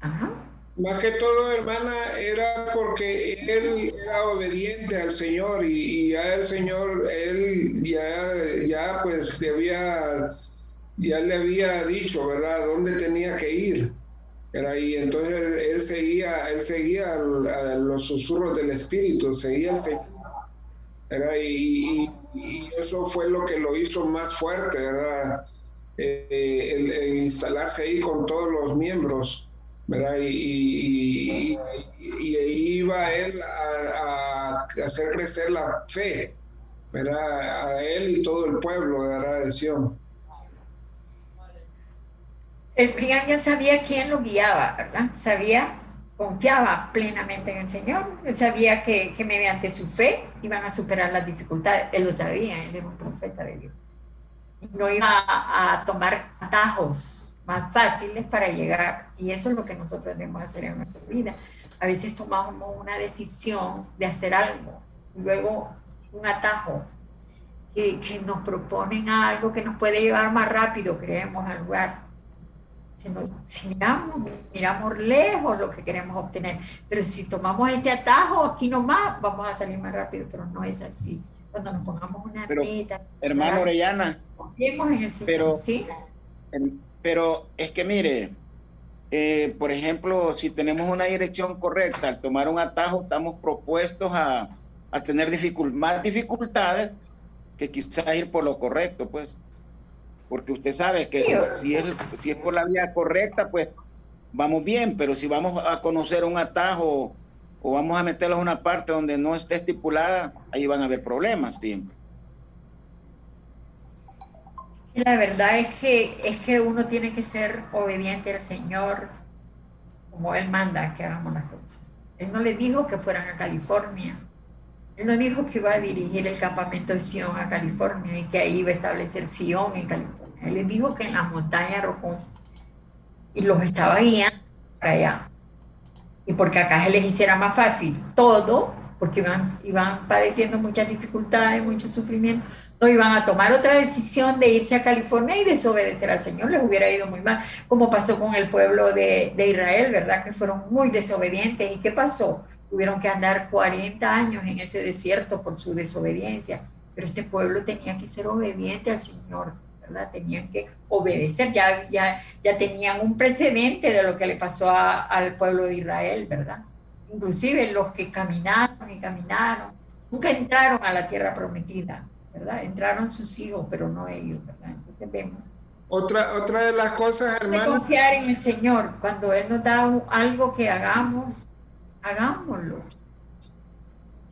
Ajá. Más que todo, hermana, era porque él era obediente al Señor y ya el Señor, él ya pues ya le había dicho, ¿verdad?, dónde tenía que ir. Y entonces él seguía los susurros del Espíritu, seguía al Señor. Y eso fue lo que lo hizo más fuerte, ¿verdad? El instalarse ahí con todos los miembros, ¿verdad? Y iba él a hacer crecer la fe, ¿verdad? A él y todo el pueblo, ¿verdad?, de Sion. El Brigham ya sabía quién lo guiaba, ¿verdad? Sabía confiaba plenamente en el Señor. Él sabía que mediante su fe iban a superar las dificultades. Él lo sabía, él era un profeta de Dios. No iba a tomar atajos más fáciles para llegar. Y eso es lo que nosotros debemos hacer en nuestra vida. A veces tomamos una decisión de hacer algo, luego un atajo que nos proponen algo que nos puede llevar más rápido, creemos, al lugar. Si miramos lejos lo que queremos obtener, pero si tomamos este atajo aquí nomás, vamos a salir más rápido, pero no es así. Cuando nos pongamos una meta, hermano Orellana, confiemos en el Señor, ¿sí? Pero es que mire, por ejemplo, si tenemos una dirección correcta, al tomar un atajo estamos propuestos a tener más dificultades que quizás ir por lo correcto, pues. Porque usted sabe que si es por la vía correcta, pues vamos bien, pero si vamos a conocer un atajo o vamos a meterlos en una parte donde no esté estipulada, ahí van a haber problemas siempre. La verdad es que uno tiene que ser obediente al Señor como Él manda que hagamos las cosas. Él no le dijo que fueran a California. Él no dijo que iba a dirigir el campamento de Sion a California y que ahí iba a establecer Sion en California. Él les dijo que en las montañas rocosas, y los estaba guiando para allá. Y porque acá se les hiciera más fácil todo, porque iban padeciendo muchas dificultades, mucho sufrimiento, no iban a tomar otra decisión de irse a California y desobedecer al Señor, les hubiera ido muy mal, como pasó con el pueblo de Israel, ¿verdad? Que fueron muy desobedientes. ¿Y qué pasó? Tuvieron que andar 40 años en ese desierto por su desobediencia, pero este pueblo tenía que ser obediente al Señor, ¿verdad? Tenían que obedecer, ya tenían un precedente de lo que le pasó al pueblo de Israel, ¿verdad? Inclusive los que caminaron y caminaron, nunca entraron a la tierra prometida, ¿verdad? Entraron sus hijos, pero no ellos, ¿verdad? Entonces vemos. Otra de las cosas, hermanos. De confiar en el Señor, cuando Él nos da algo que hagamos, hagámoslo.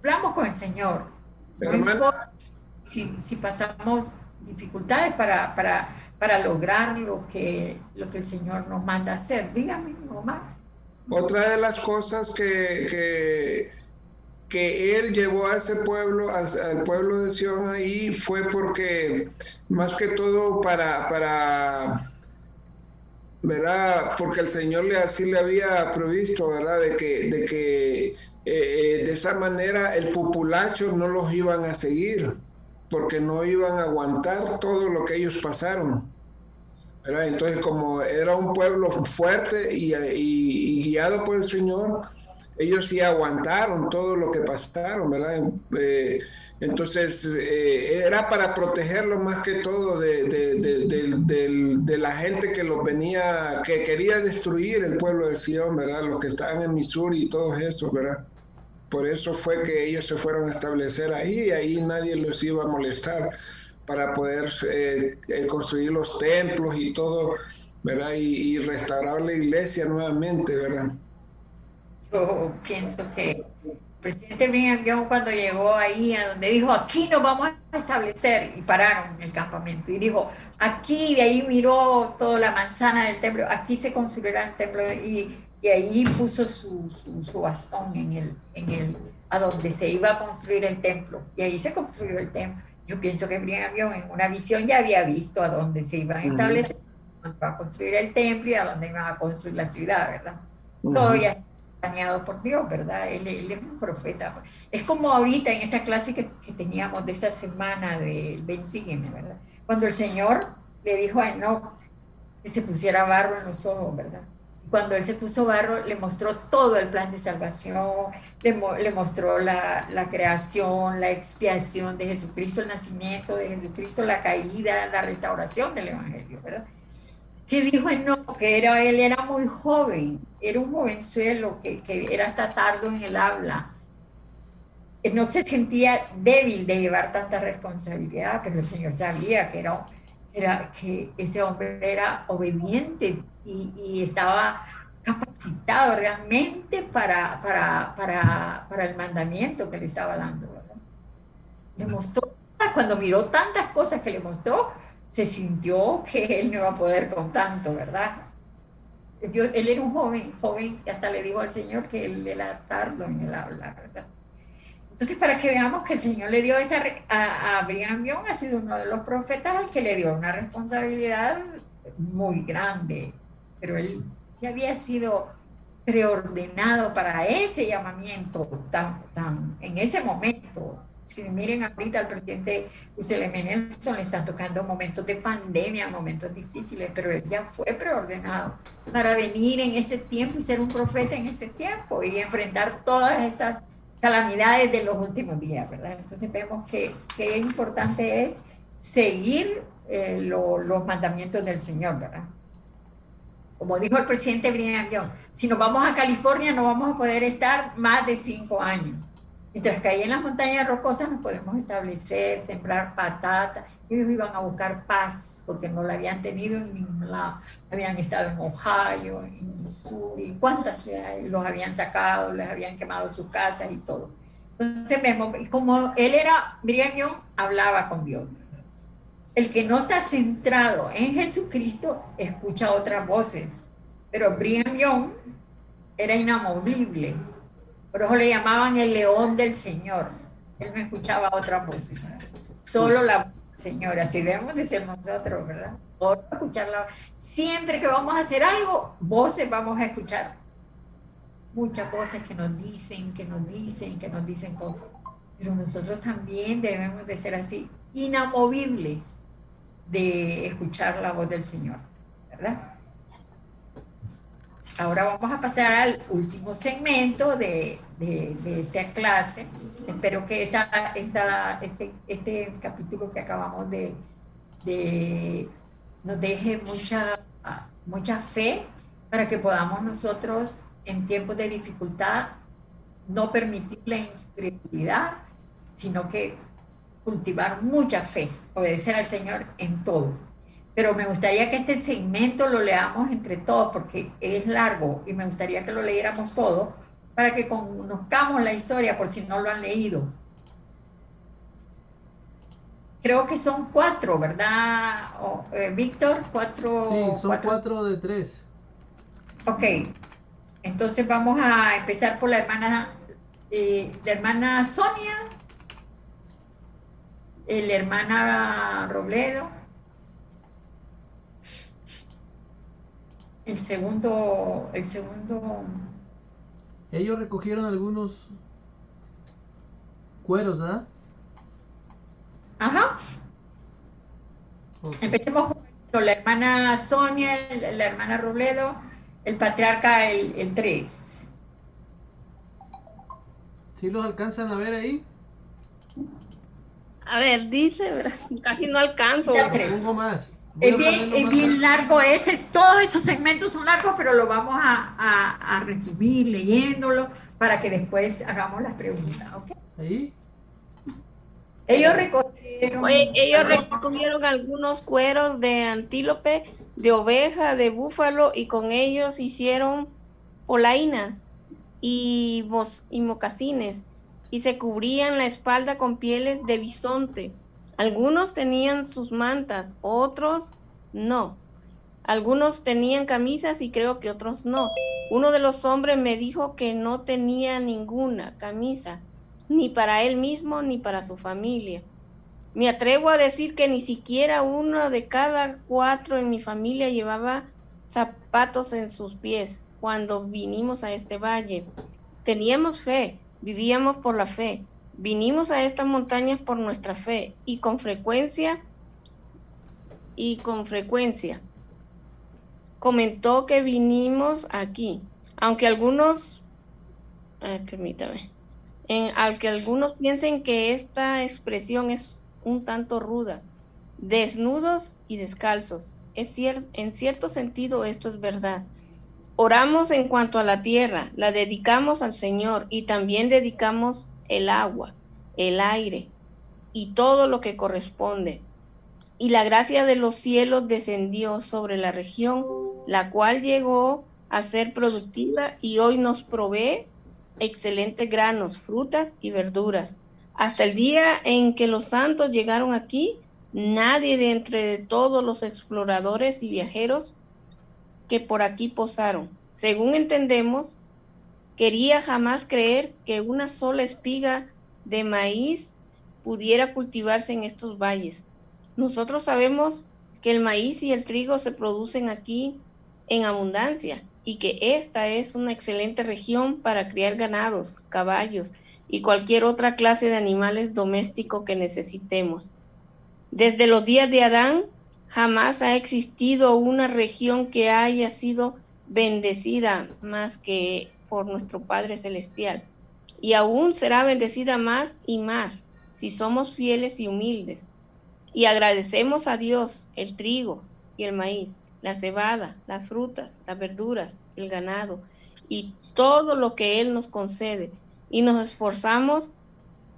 Hablamos con el Señor. Hermano, si pasamos dificultades para lograr lo que el Señor nos manda hacer. Dígame, mamá. Otra de las cosas que Él llevó a ese pueblo, al pueblo de Sion ahí, fue porque, más que todo para ¿verdad? Porque el Señor así le había provisto, ¿verdad? De que de esa manera el populacho no los iban a seguir, porque no iban a aguantar todo lo que ellos pasaron, ¿verdad? Entonces, como era un pueblo fuerte y guiado por el Señor, ellos sí aguantaron todo lo que pasaron, ¿verdad? Entonces, era para protegerlos más que todo de la gente que los venía, que quería destruir el pueblo de Sion, ¿verdad? Los que estaban en Missouri y todos esos, ¿verdad? Por eso fue que ellos se fueron a establecer ahí, y ahí nadie los iba a molestar para poder construir los templos y todo, ¿verdad? Y restaurar la iglesia nuevamente, ¿verdad? Yo pienso que el presidente Brigham Young, cuando llegó ahí a donde dijo, aquí nos vamos a establecer, y pararon el campamento, y dijo, aquí, de ahí miró toda la manzana del templo, aquí se construirá el templo, y ahí puso su bastón a donde se iba a construir el templo, y ahí se construyó el templo. Yo pienso que Brigham Young en una visión ya había visto a dónde se iban a establecer, dónde iba a construir el templo y a dónde iban a construir la ciudad, ¿verdad? Todo ya planeado por Dios, ¿verdad? Él es un profeta. Es como ahorita en esta clase que teníamos de esta semana de Ven, sígueme, ¿verdad? Cuando el Señor le dijo a Enoch que se pusiera barro en los ojos, ¿verdad? Cuando él se puso barro, le mostró todo el plan de salvación, le mostró la creación, la expiación de Jesucristo, el nacimiento de Jesucristo, la caída, la restauración del Evangelio, ¿verdad? Que dijo Enoch, que él era muy joven, era un jovenzuelo que era hasta tardo en el habla. Enoch se sentía débil de llevar tanta responsabilidad, pero el Señor sabía que ese hombre era obediente y estaba capacitado realmente para el mandamiento que le estaba dando, ¿verdad? Le mostró, cuando miró tantas cosas que le mostró, se sintió que él no iba a poder con tanto, ¿verdad? Él era un joven que hasta le dijo al Señor que él era tardo en el habla, ¿verdad? Entonces, para que veamos que el Señor le dio a Brigham Young, ha sido uno de los profetas al que le dio una responsabilidad muy grande, pero él ya había sido preordenado para ese llamamiento en ese momento. Si miren ahorita al presidente Russell M. Nelson, le están tocando momentos de pandemia, momentos difíciles, pero él ya fue preordenado para venir en ese tiempo y ser un profeta en ese tiempo y enfrentar todas estas calamidades de los últimos días, ¿verdad? Entonces vemos que importante es seguir los mandamientos del Señor, ¿verdad? Como dijo el presidente Brigham Young, si nos vamos a California no vamos a poder estar más de 5 años. Mientras que ahí en las montañas rocosas nos podemos establecer, sembrar patatas. Ellos iban a buscar paz porque no la habían tenido en ningún lado. Habían estado en Ohio, en Missouri, cuántas ciudades los habían sacado, les habían quemado sus casas y todo. Entonces vemos, como él era, Brigham Young hablaba con Dios. El que no está centrado en Jesucristo escucha otras voces, pero Brigham Young era inamovible. Por eso le llamaban el león del Señor. Él no escuchaba otras voces, solo la voz del Señor. Así debemos de ser nosotros, ¿verdad? Solo escucharla. Siempre que vamos a hacer algo, voces vamos a escuchar. Muchas voces que nos dicen cosas. Pero nosotros también debemos de ser así, inamovibles de escuchar la voz del Señor, ¿verdad? Ahora vamos a pasar al último segmento de esta clase. Espero que este capítulo que acabamos de nos deje mucha fe para que podamos nosotros en tiempos de dificultad no permitir la incredulidad, sino que cultivar mucha fe, obedecer al Señor en todo. Pero me gustaría que este segmento lo leamos entre todos porque es largo y me gustaría que lo leyéramos todo para que conozcamos la historia por si no lo han leído. Creo que son 4, ¿verdad, Víctor? 4. Sí, son 4 de 3. Ok, entonces vamos a empezar por la hermana Sonia, la hermana Robledo. El segundo. Ellos recogieron algunos cueros, ¿verdad? Ajá. Okay. Empecemos con la hermana Sonia, la hermana Robledo, el patriarca el 3. ¿Sí los alcanzan a ver ahí? A ver, dice, ¿verdad? Casi no alcanzo. Un poco más. Es bien largo todos esos segmentos son largos, pero lo vamos a resumir leyéndolo para que después hagamos las preguntas, ¿ok? ¿Ahí? Ellos recogieron algunos cueros de antílope, de oveja, de búfalo, y con ellos hicieron polainas y mocasines, y se cubrían la espalda con pieles de bisonte. Algunos tenían sus mantas, otros no. Algunos tenían camisas y creo que otros no. Uno de los hombres me dijo que no tenía ninguna camisa, ni para él mismo ni para su familia. Me atrevo a decir que ni siquiera uno de cada 4 en mi familia llevaba zapatos en sus pies cuando vinimos a este valle. Teníamos fe, vivíamos por la fe. Vinimos a estas montañas por nuestra fe y con frecuencia comentó que vinimos aquí, aunque algunos piensen que esta expresión es un tanto ruda, desnudos y descalzos. En cierto sentido esto es verdad. Oramos en cuanto a la tierra, la dedicamos al Señor y también dedicamos el agua, el aire y todo lo que corresponde. Y la gracia de los cielos descendió sobre la región, la cual llegó a ser productiva y hoy nos provee excelentes granos, frutas y verduras. Hasta el día en que los santos llegaron aquí, nadie de entre todos los exploradores y viajeros que por aquí posaron. Según entendemos, quería jamás creer que una sola espiga de maíz pudiera cultivarse en estos valles. Nosotros sabemos que el maíz y el trigo se producen aquí en abundancia y que esta es una excelente región para criar ganados, caballos y cualquier otra clase de animales domésticos que necesitemos. Desde los días de Adán, jamás ha existido una región que haya sido bendecida más que por nuestro Padre Celestial. Y aún será bendecida más y más si somos fieles y humildes. Y agradecemos a Dios el trigo y el maíz, la cebada, las frutas, las verduras, el ganado y todo lo que Él nos concede. Y nos esforzamos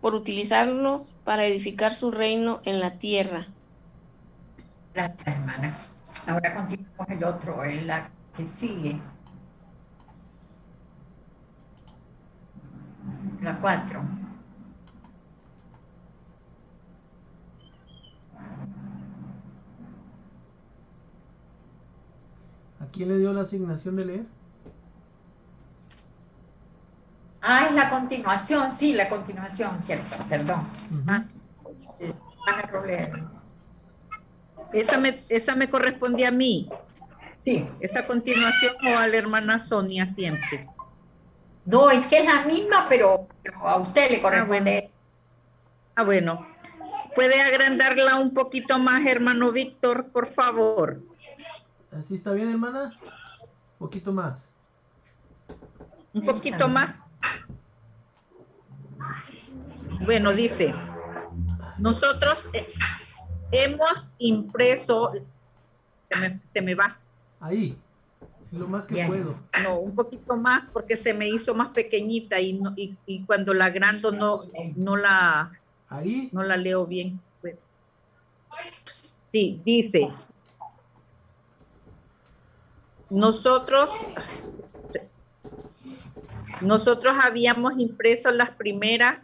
por utilizarlos para edificar su reino en la tierra. Gracias, hermana. Ahora continuamos el otro, en la que sigue. La 4. ¿A quién le dio la asignación de leer? Ah, es la continuación, sí, la continuación, cierto, perdón. Esa me corresponde a mí. Sí. ¿Esa continuación o a la hermana Sonia siempre? No, es que es la misma, pero a usted le corresponde. Bueno. ¿Puede agrandarla un poquito más, hermano Víctor, por favor? ¿Así está bien, hermana? Un poquito más. Un poquito más. Bueno, dice, nosotros hemos impreso, se me va. Ahí, lo más que Bien. puedo. No, un poquito más porque se me hizo más pequeñita y cuando la agrando no la leo bien. Sí, dice, nosotros habíamos impreso las primeras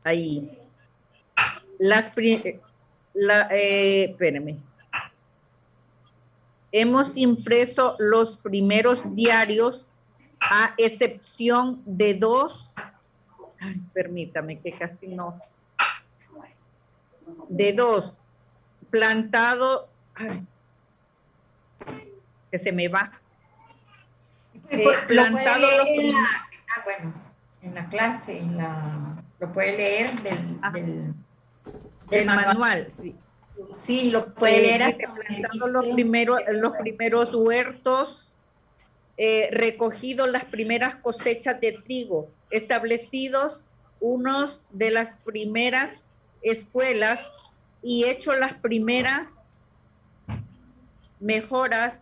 ahí. Espérenme. Hemos impreso los primeros diarios a excepción de 2. Ay, permítame que casi no. De 2. Plantado. Ay, que se me va. Plantado bueno, en la clase, lo puede leer del manual. Sí. Sí, lo puede leer. Plantado los primeros huertos, recogido las primeras cosechas de trigo, establecidos unos de las primeras escuelas y hecho las primeras mejoras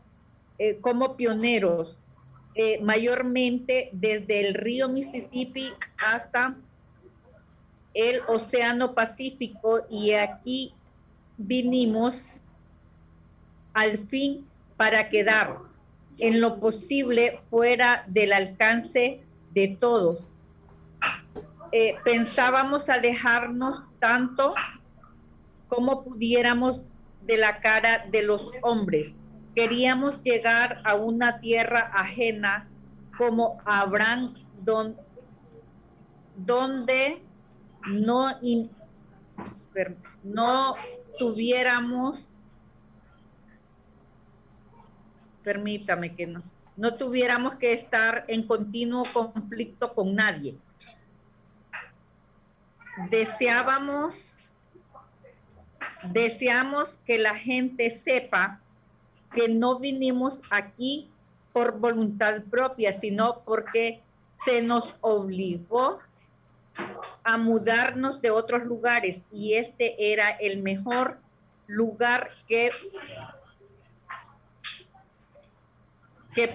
como pioneros, mayormente desde el río Mississippi hasta el Océano Pacífico, y aquí vinimos al fin para quedar en lo posible fuera del alcance de todos. Pensábamos alejarnos tanto como pudiéramos de la cara de los hombres. Queríamos llegar a una tierra ajena como Abraham, donde no tuviéramos, permítame que no tuviéramos que estar en continuo conflicto con nadie. Deseamos que la gente sepa que no vinimos aquí por voluntad propia, sino porque se nos obligó a mudarnos de otros lugares, y este era el mejor lugar que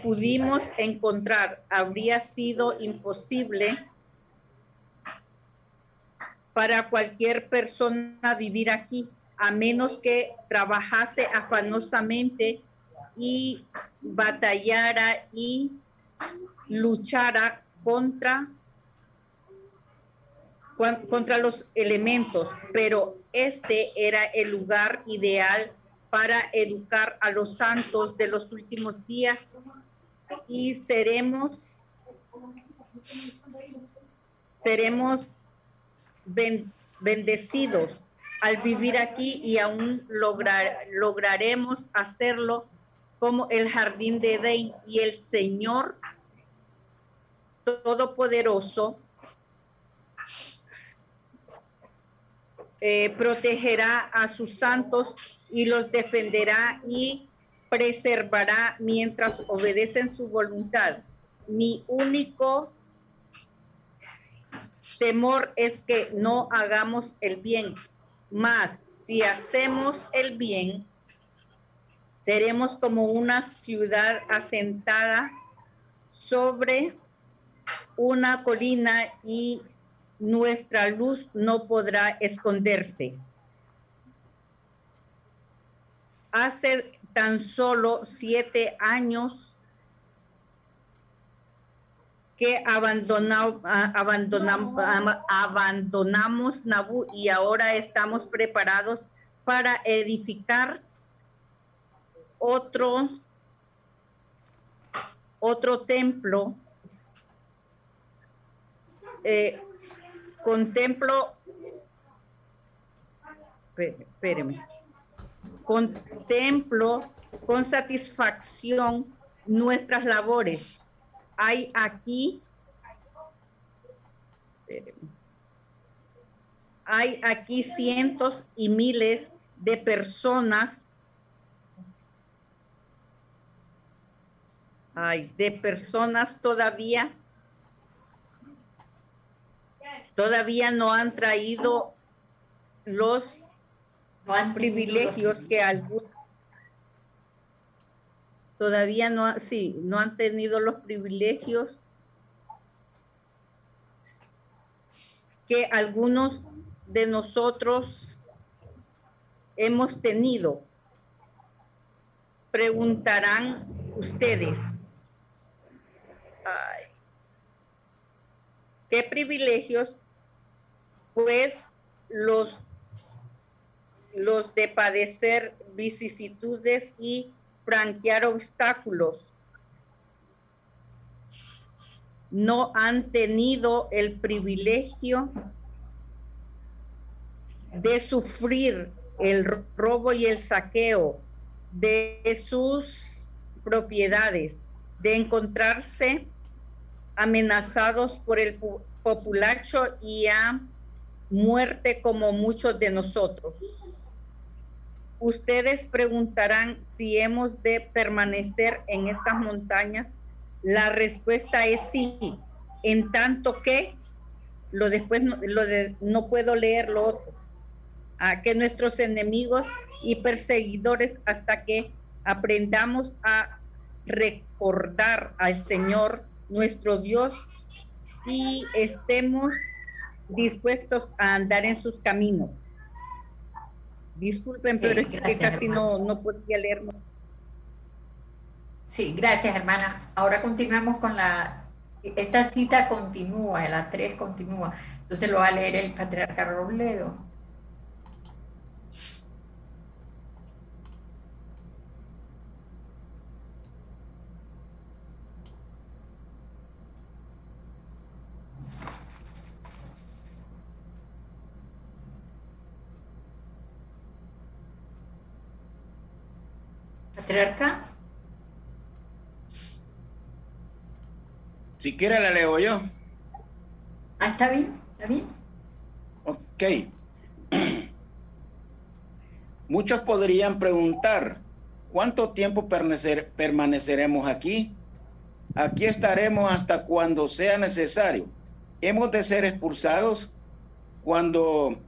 pudimos encontrar. Habría sido imposible para cualquier persona vivir aquí, a menos que trabajase afanosamente y batallara y luchara contra contra los elementos, pero este era el lugar ideal para educar a los santos de los últimos días y seremos bendecidos al vivir aquí y aún lograremos hacerlo como el jardín de Edén, y el Señor Todopoderoso protegerá a sus santos y los defenderá y preservará mientras obedecen su voluntad. Mi único temor es que no hagamos el bien, mas si hacemos el bien, seremos como una ciudad asentada sobre una colina y nuestra luz no podrá esconderse. Hace tan solo 7 años que abandonamos Nabú y ahora estamos preparados para edificar otro templo. Contemplo con satisfacción nuestras labores. Hay aquí cientos y miles de personas todavía no han traído los privilegios que algunos no han tenido los privilegios que algunos de nosotros hemos tenido. Preguntarán ustedes, ¿qué privilegios? Pues los de padecer vicisitudes y franquear obstáculos. No han tenido el privilegio de sufrir el robo y el saqueo de sus propiedades, de encontrarse amenazados por el populacho y a muerte como muchos de nosotros. Ustedes preguntarán si hemos de permanecer en estas montañas. La respuesta es sí, en tanto que no puedo leer lo otro. Que nuestros enemigos y perseguidores, hasta que aprendamos a recordar al Señor nuestro Dios y estemos dispuestos a andar en sus caminos. Disculpen, pero es que casi no podía leer. Sí, gracias, hermana. Ahora continuamos con esta cita continúa, la 3 continúa. Entonces lo va a leer el patriarca Robledo. Patriarca. Si quiere la leo yo. Está bien, está bien. Ok. Muchos podrían preguntar, ¿cuánto tiempo permaneceremos aquí? Aquí estaremos hasta cuando sea necesario. ¿Hemos de ser expulsados? Cuando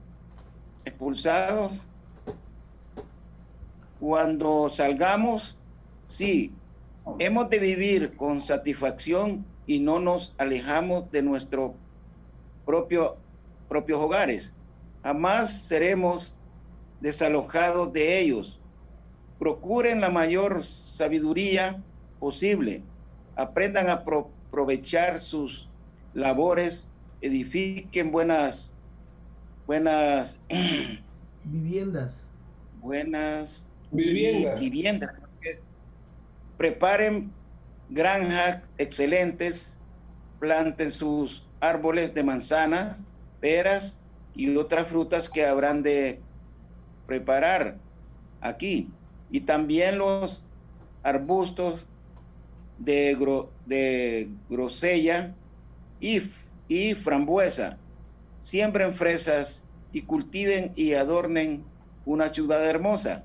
salgamos, sí. Hemos de vivir con satisfacción y no nos alejamos de nuestros propios hogares. Jamás seremos desalojados de ellos. Procuren la mayor sabiduría posible. Aprendan a aprovechar sus labores, edifiquen buenas buenas Viviendas. buenas Viviendas. viviendas, creo que es. Preparen granjas excelentes, planten sus árboles de manzanas, peras y otras frutas que habrán de preparar aquí. Y también los arbustos de grosella y frambuesa. Siembren fresas y cultiven y adornen una ciudad hermosa.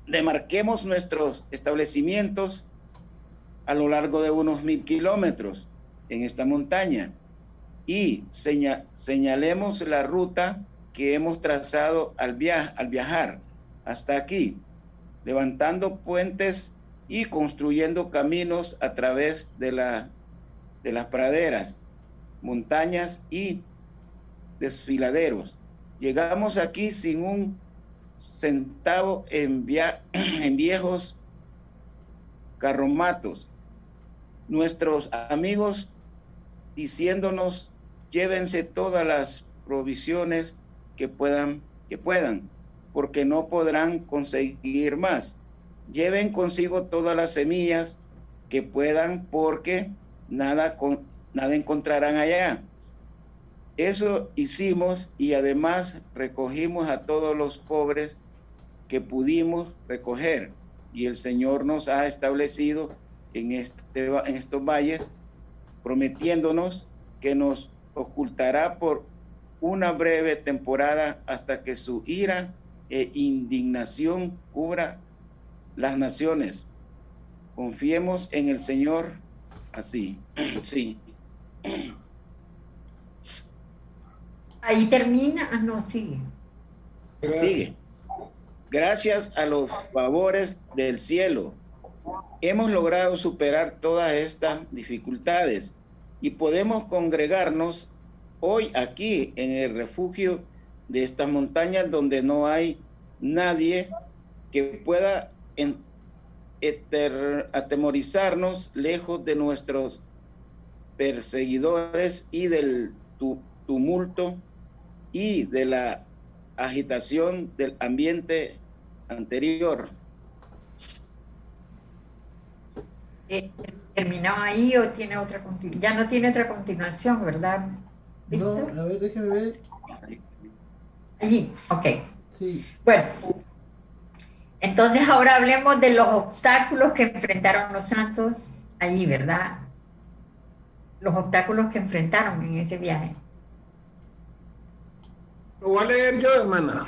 Demarquemos nuestros establecimientos a lo largo de unos 1000 kilómetros en esta montaña y señalemos la ruta que hemos trazado al viajar hasta aquí, levantando puentes y construyendo caminos a través de las praderas, montañas y desfiladeros. Llegamos aquí sin un centavo en viejos carromatos. Nuestros amigos diciéndonos, llévense todas las provisiones que puedan, porque no podrán conseguir más. Lleven consigo todas las semillas que puedan, porque nada encontrarán allá. Eso hicimos, y además recogimos a todos los pobres que pudimos recoger, y el Señor nos ha establecido en estos valles, prometiéndonos que nos ocultará por una breve temporada hasta que su ira e indignación cubra las naciones. Confiemos en el Señor así. Sí. Ahí termina. No, sigue. Sigue. Gracias a los favores del cielo, hemos logrado superar todas estas dificultades y podemos congregarnos hoy aquí en el refugio de estas montañas, donde no hay nadie que pueda atemorizarnos, lejos de nuestros perseguidores y del tumulto y de la agitación del ambiente anterior. ¿Terminó ahí o tiene otra continuación? Ya no tiene otra continuación, ¿verdad, Víctor? No, a ver, déjeme ver. Allí, ok. Sí. Bueno, entonces ahora hablemos de los obstáculos que enfrentaron los santos allí, ¿verdad? Los obstáculos que enfrentaron en ese viaje. Lo voy a leer yo, hermana.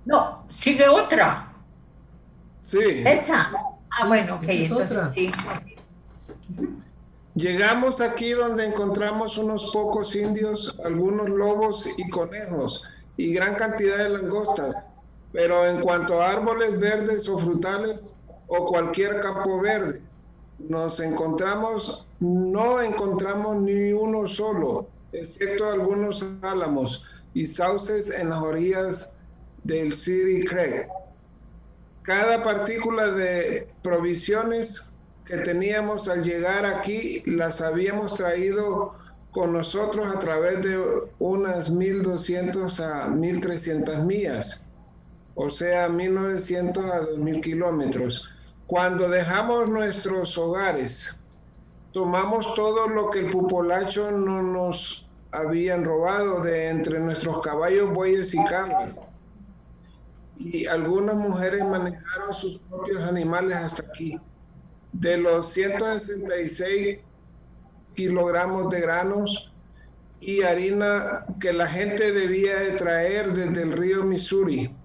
No, sigue otra. Sí. Esa. Ah, bueno, ok, ¿Es entonces otra? sí. Llegamos aquí donde encontramos unos pocos indios, algunos lobos y conejos, y gran cantidad de langostas. Pero en cuanto a árboles verdes o frutales o cualquier campo verde, no encontramos ni uno solo, excepto algunos álamos y sauces en las orillas del City Creek. Cada partícula de provisiones que teníamos al llegar aquí las habíamos traído con nosotros a través de unas 1200 a 1300 millas, o sea, 1900 a 2000 kilómetros. Cuando dejamos nuestros hogares, tomamos todo lo que el populacho no nos habían robado de entre nuestros caballos, bueyes y cabras. Y algunas mujeres manejaron sus propios animales hasta aquí. De los 166 kilogramos de granos y harina que la gente debía de traer desde el río Missouri,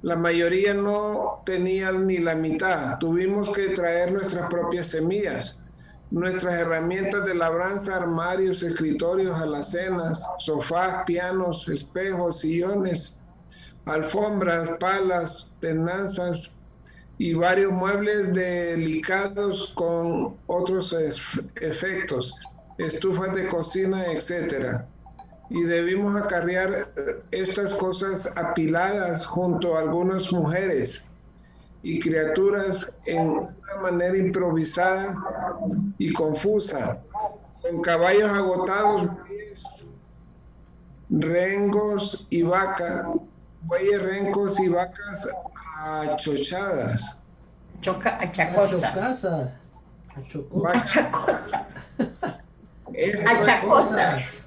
la mayoría no tenían ni la mitad. Tuvimos que traer nuestras propias semillas, nuestras herramientas de labranza, armarios, escritorios, alacenas, sofás, pianos, espejos, sillones, alfombras, palas, tenazas y varios muebles delicados con otros efectos, estufas de cocina, etc. Y debimos acarrear estas cosas apiladas junto a algunas mujeres y criaturas en una manera improvisada y confusa, con caballos agotados rengos y vacas, bueyes, rencos y vacas achochadas. Achacosas. Achacosas. Achacosas.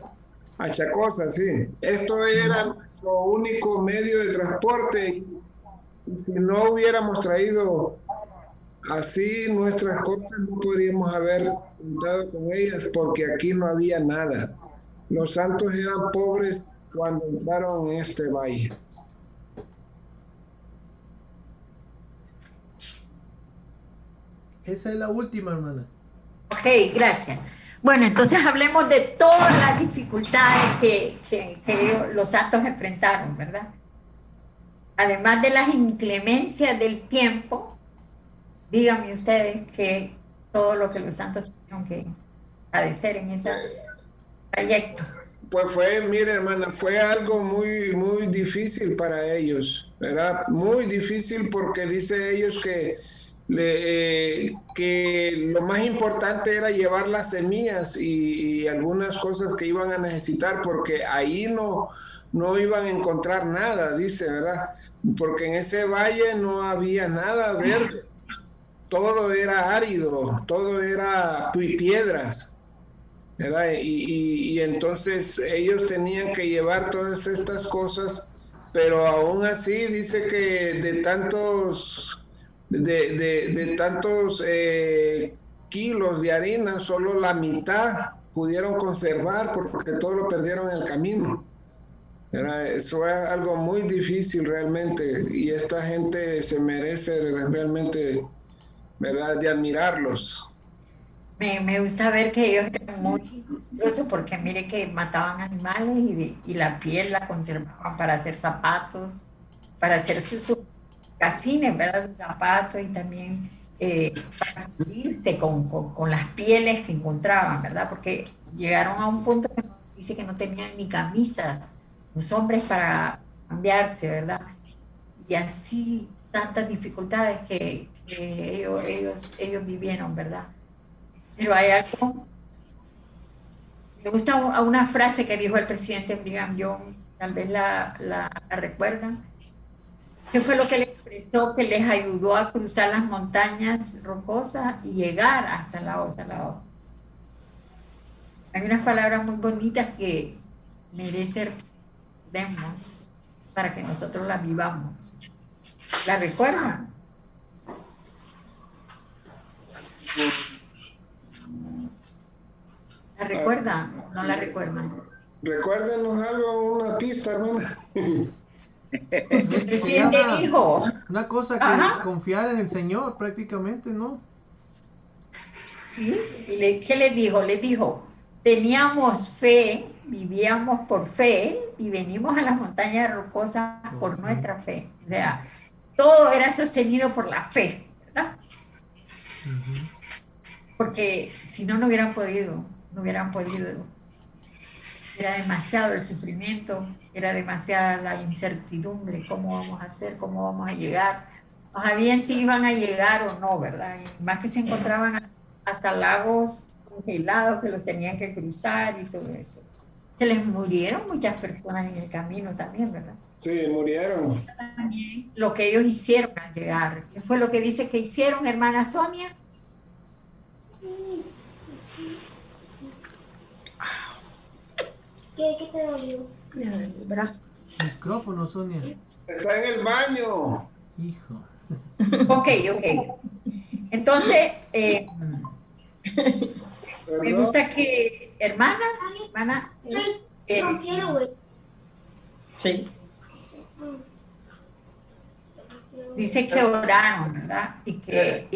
Achacosas, sí. Esto era nuestro único medio de transporte. Y si no hubiéramos traído así nuestras cosas, no podríamos haber contado con ellas, porque aquí no había nada. Los santos eran pobres cuando entraron en este valle. Esa es la última, hermana. Ok, gracias. Bueno, entonces hablemos de todas las dificultades que los santos enfrentaron, ¿verdad? Además de las inclemencias del tiempo, díganme ustedes que todo lo que los santos tuvieron que padecer en ese trayecto. Pues fue, mire, hermana, fue algo muy, muy difícil para ellos, ¿verdad? Muy difícil porque dice ellos que lo más importante era llevar las semillas y algunas cosas que iban a necesitar, porque ahí no iban a encontrar nada, dice, ¿verdad? Porque en ese valle no había nada verde, todo era árido, todo era piedras, ¿verdad? Y entonces ellos tenían que llevar todas estas cosas, pero aún así dice que de tantos kilos de harina, solo la mitad pudieron conservar porque todo lo perdieron en el camino. Eso es algo muy difícil realmente, y esta gente se merece realmente, ¿verdad?, de admirarlos. Me gusta ver que ellos eran muy industriosos, porque mire que mataban animales y la piel la conservaban para hacer zapatos, para hacer sus casines, ¿verdad? Sus zapatos, y también para cubrirse con las pieles que encontraban, ¿verdad? Porque llegaron a un punto que dice que no tenían ni camisas los hombres para cambiarse, ¿verdad? Y así tantas dificultades que ellos vivieron, ¿verdad? Pero hay algo, me gusta una frase que dijo el presidente Brigham Young, tal vez la recuerdan. ¿Qué fue lo que le expresó que les ayudó a cruzar las montañas rocosas y llegar hasta el lago Salado? Hay unas palabras muy bonitas que merecen demos para que nosotros las vivamos. ¿La recuerdan? ¿La recuerdan o no la recuerdan? Recuérdenos algo, una pista, hermana. El presidente dijo. Una cosa que confiar en el Señor prácticamente, ¿no? Sí, y ¿qué les dijo? Les dijo, teníamos fe, vivíamos por fe y venimos a las montañas rocosas por nuestra fe. O sea, todo era sostenido por la fe, ¿verdad? Porque si no, no hubieran podido. Era demasiado el sufrimiento, era demasiada la incertidumbre, cómo vamos a hacer, cómo vamos a llegar. No sabían si iban a llegar o no, ¿verdad? Y más que se encontraban hasta lagos congelados que los tenían que cruzar y todo eso. Se les murieron muchas personas en el camino también, ¿verdad? Sí, murieron. También lo que ellos hicieron al llegar. ¿Qué fue lo que dice que hicieron, hermana Sonia? ¿Qué te dolió? El brazo. Micrófono, Sonia. Está en el baño. Hijo. Ok. Entonces, me gusta que, hermana, sí. Dice que oraron, ¿verdad? Y que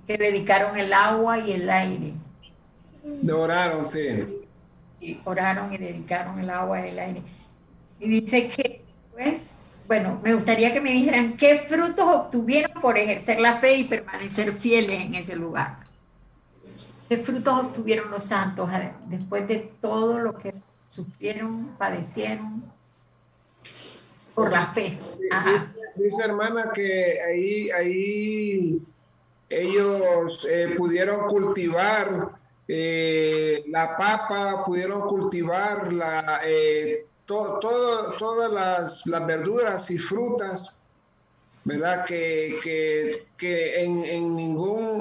dedicaron el agua y el aire. Oraron, sí. Y oraron y dedicaron el agua y el aire. Y dice que, pues, bueno, me gustaría que me dijeran qué frutos obtuvieron por ejercer la fe y permanecer fieles en ese lugar. ¿Qué frutos obtuvieron los santos después de todo lo que sufrieron, padecieron por la fe? Ajá. Dice hermana que ahí ellos pudieron cultivar la papa, pudieron cultivar todas las verduras y frutas, ¿verdad? Que en ninguna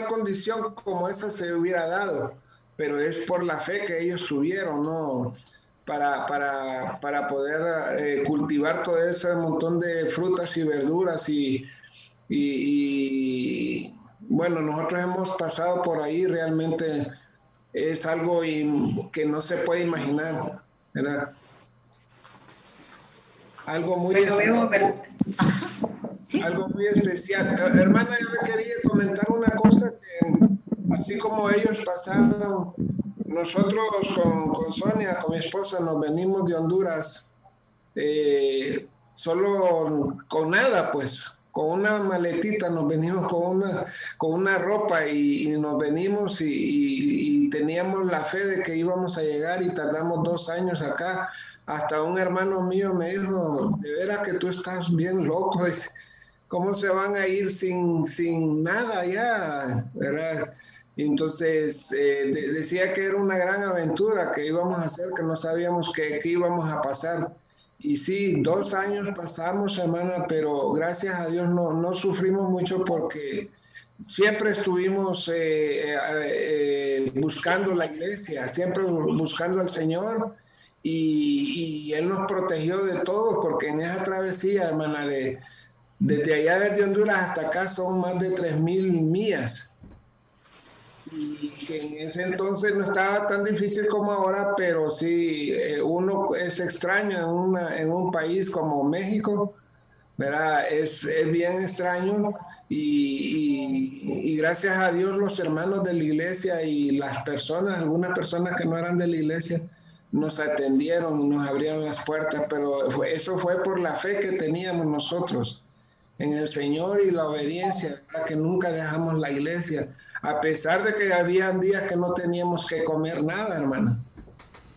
condición como esa se hubiera dado, pero es por la fe que ellos tuvieron, ¿no? Para poder cultivar todo ese montón de frutas y verduras y bueno, nosotros hemos pasado por ahí, realmente es algo que no se puede imaginar, ¿verdad? Algo muy especial. ¿Sí? Algo muy especial. Hermana, yo le quería comentar una cosa que así como ellos pasaron, nosotros con Sonia, con mi esposa, nos venimos de Honduras solo con nada, pues, con una maletita, nos venimos con una ropa y nos venimos y teníamos la fe de que íbamos a llegar y tardamos 2 años acá. Hasta un hermano mío me dijo, de veras que tú estás bien loco, ¿cómo se van a ir sin nada ya? ¿Verdad? Entonces decía que era una gran aventura que íbamos a hacer, que no sabíamos qué íbamos a pasar. Y sí, 2 años pasamos, hermana, pero gracias a Dios no sufrimos mucho porque siempre estuvimos buscando la iglesia, siempre buscando al Señor y Él nos protegió de todo porque en esa travesía, hermana, desde allá desde Honduras hasta acá son más de 3,000 millas. Y que en ese entonces no estaba tan difícil como ahora, pero sí, uno es extraño en un país como México, ¿verdad? Es bien extraño y gracias a Dios los hermanos de la iglesia y las personas, algunas personas que no eran de la iglesia, nos atendieron y nos abrieron las puertas, pero eso fue por la fe que teníamos nosotros en el Señor y la obediencia, ¿verdad? Que nunca dejamos la iglesia, a pesar de que habían días que no teníamos que comer nada, hermana,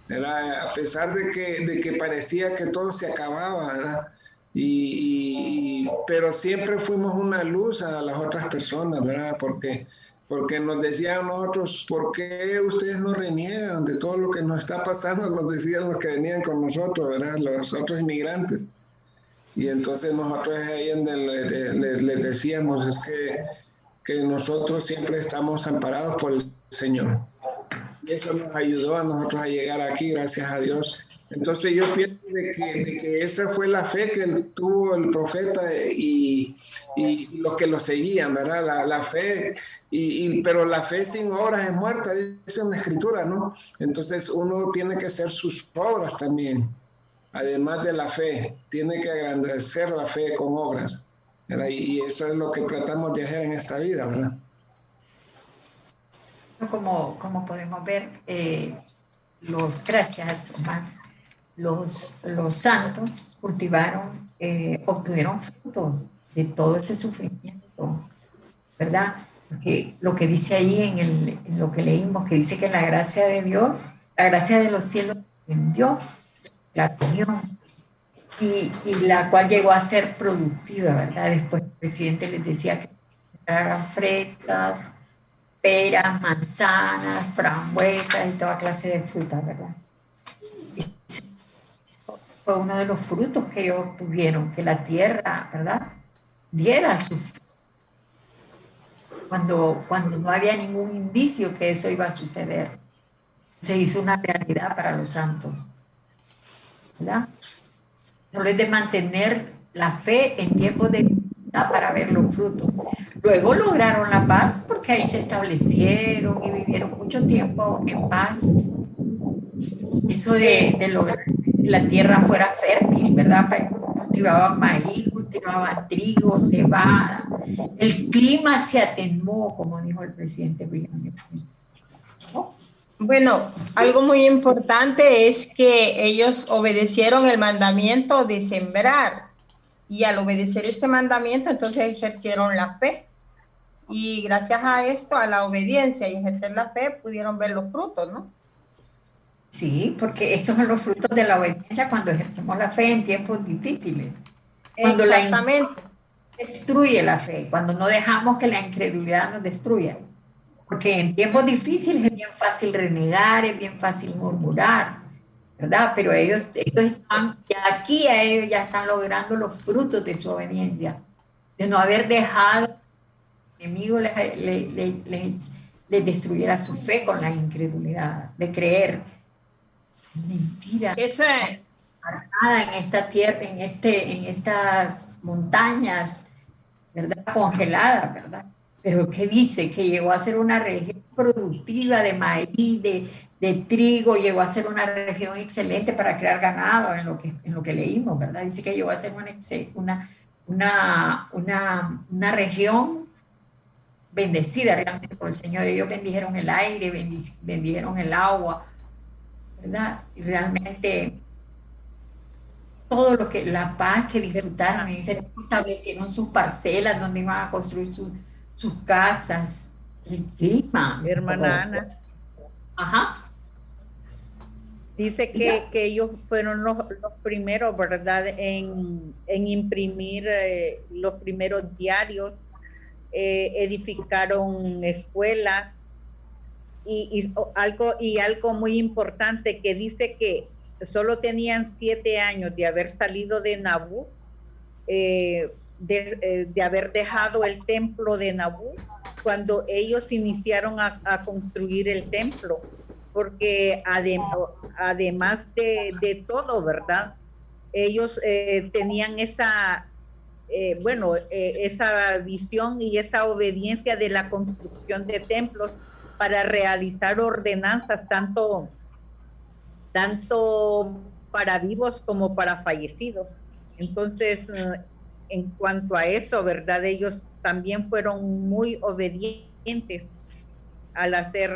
¿verdad? A pesar de que parecía que todo se acababa, ¿verdad? Pero siempre fuimos una luz a las otras personas, ¿verdad? Porque nos decían a nosotros, ¿por qué ustedes no reniegan de todo lo que nos está pasando? Nos decían los que venían con nosotros, ¿verdad? Los otros inmigrantes. Y entonces nosotros ahí les decíamos es que nosotros siempre estamos amparados por el Señor. Y eso nos ayudó a nosotros a llegar aquí, gracias a Dios. Entonces yo pienso de que esa fue la fe que tuvo el profeta y los que lo seguían, ¿verdad? La fe, pero la fe sin obras es muerta, dice una escritura, ¿no? Entonces uno tiene que hacer sus obras también. Además de la fe, tiene que agradecer la fe con obras, ¿verdad? Y eso es lo que tratamos de hacer en esta vida, ¿verdad? Como podemos ver, gracias, Omar, los santos cultivaron, obtuvieron frutos de todo este sufrimiento, ¿verdad? Porque lo que dice ahí en lo que leímos, que dice que la gracia de Dios, la gracia de los cielos descendió, la reunión, y la cual llegó a ser productiva, ¿verdad? Después el presidente les decía que eran fresas, peras, manzanas, frambuesas y toda clase de frutas, ¿verdad? Y fue uno de los frutos que ellos tuvieron, que la tierra, ¿verdad?, diera su fruto. Cuando no había ningún indicio que eso iba a suceder, se hizo una realidad para los santos, ¿verdad? Solo es de mantener la fe en tiempos de dificultad para ver los frutos. Luego lograron la paz porque ahí se establecieron y vivieron mucho tiempo en paz. Eso de lograr que la tierra fuera fértil, ¿verdad? Cultivaban maíz, cultivaban trigo, cebada. El clima se atenuó, como dijo el presidente Brian. Bueno, algo muy importante es que ellos obedecieron el mandamiento de sembrar y al obedecer este mandamiento entonces ejercieron la fe y gracias a esto, a la obediencia y ejercer la fe pudieron ver los frutos, ¿no? Sí, porque esos son los frutos de la obediencia cuando ejercemos la fe en tiempos difíciles. Cuando exactamente. Destruye la fe, cuando no dejamos que la incredulidad nos destruya. Porque en tiempos difíciles es bien fácil renegar, es bien fácil murmurar, ¿verdad? Pero ellos están, ya aquí a ellos ya están logrando los frutos de su obediencia, de no haber dejado que el enemigo les destruyera su fe con la incredulidad, de creer. Mentira. Para nada en esta tierra, en estas montañas, ¿verdad? Congeladas, ¿verdad? Pero ¿qué dice? Que llegó a ser una región productiva de maíz, de trigo, llegó a ser una región excelente para crear ganado, en lo que leímos, ¿verdad? Dice que llegó a ser una región bendecida realmente por el Señor. Ellos bendijeron el aire, bendijeron el agua, ¿verdad? Y realmente todo lo que, la paz que disfrutaron, y se establecieron sus parcelas donde iban a construir sus casas, el clima. Hermana Ana. Ajá. Dice que ellos fueron los primeros, ¿verdad?, en imprimir los primeros diarios, edificaron escuelas y algo muy importante que dice que solo tenían 7 años de haber salido de Nabú, de haber dejado el templo de Nabú, cuando ellos iniciaron a construir el templo, porque además de todo, ¿verdad? Ellos tenían esa visión y esa obediencia de la construcción de templos para realizar ordenanzas tanto para vivos como para fallecidos. Entonces, en cuanto a eso, ¿verdad? Ellos también fueron muy obedientes al hacer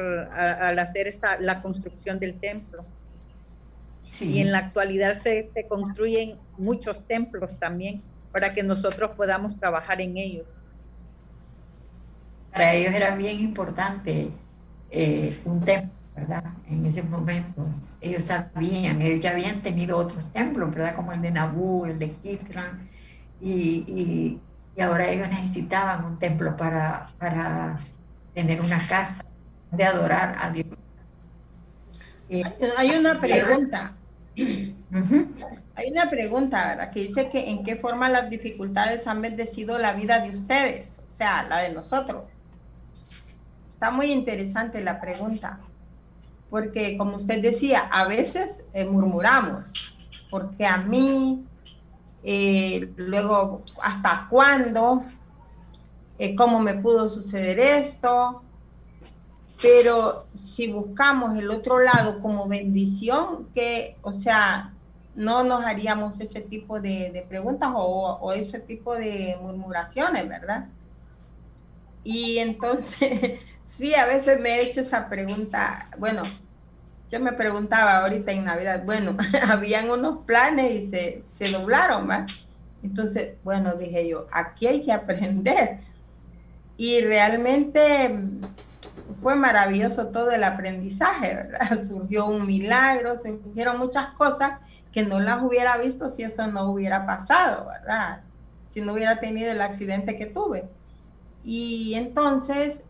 la construcción del templo. Sí. Y en la actualidad se construyen muchos templos también para que nosotros podamos trabajar en ellos. Para ellos era bien importante un templo, ¿verdad? En ese momento ellos sabían, ellos ya habían tenido otros templos, ¿verdad? Como el de Nabú, el de Kitran, y ahora ellos necesitaban un templo para tener una casa de adorar a Dios. Hay una pregunta. Hay una pregunta, ¿verdad? Que dice que en qué forma las dificultades han bendecido la vida de ustedes, o sea, la de nosotros. Está muy interesante la pregunta, porque como usted decía, a veces murmuramos, porque a mí, luego, ¿hasta cuándo? ¿Cómo me pudo suceder esto? Pero si buscamos el otro lado como bendición, que, o sea, no nos haríamos ese tipo de preguntas o ese tipo de murmuraciones, ¿verdad? Y entonces, sí, a veces me he hecho esa pregunta. Bueno, yo me preguntaba ahorita en Navidad, bueno, habían unos planes y se doblaron, ¿verdad? Entonces, bueno, dije yo, aquí hay que aprender. Y realmente fue maravilloso todo el aprendizaje, ¿verdad? Surgió un milagro, surgieron muchas cosas que no las hubiera visto si eso no hubiera pasado, ¿verdad? Si no hubiera tenido el accidente que tuve. Y entonces,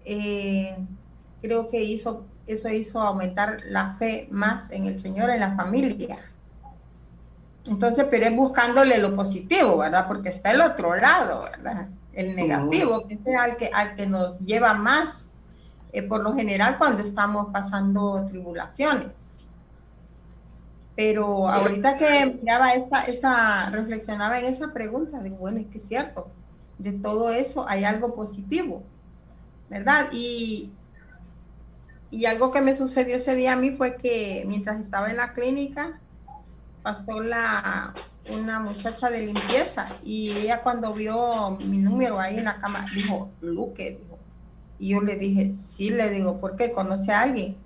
creo que eso hizo aumentar la fe más en el Señor, en la familia. Entonces, pero es buscándole lo positivo, ¿verdad? Porque está el otro lado, ¿verdad? El negativo, que es al que nos lleva más, por lo general, cuando estamos pasando tribulaciones. Pero ahorita que miraba reflexionaba en esa pregunta, digo, bueno, es que es cierto, de todo eso hay algo positivo, ¿verdad? Y algo que me sucedió ese día a mí fue que mientras estaba en la clínica, pasó una muchacha de limpieza y ella cuando vio mi número ahí en la cama, dijo, Luque, dijo. Y yo le dije, sí, le digo, ¿por qué? ¿Conoce a alguien?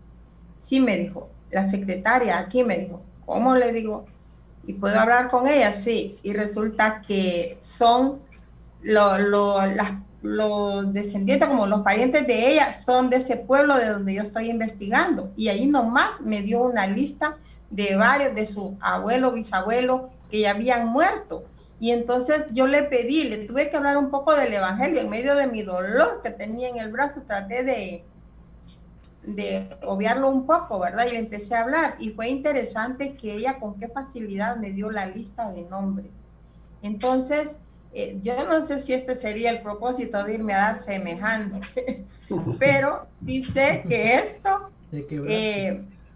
Sí, me dijo, la secretaria aquí, me dijo. ¿Cómo? Le digo, ¿y puedo hablar con ella? Sí, y resulta que son los descendientes, como los parientes de ella, son de ese pueblo de donde yo estoy investigando, y ahí nomás me dio una lista de varios de su abuelo, bisabuelo, que ya habían muerto, y entonces yo le tuve que hablar un poco del evangelio, en medio de mi dolor que tenía en el brazo, traté de obviarlo un poco, ¿verdad? Y le empecé a hablar y fue interesante que ella con qué facilidad me dio la lista de nombres. Entonces, yo no sé si este sería el propósito de irme a dar semejante, pero sí sé que esto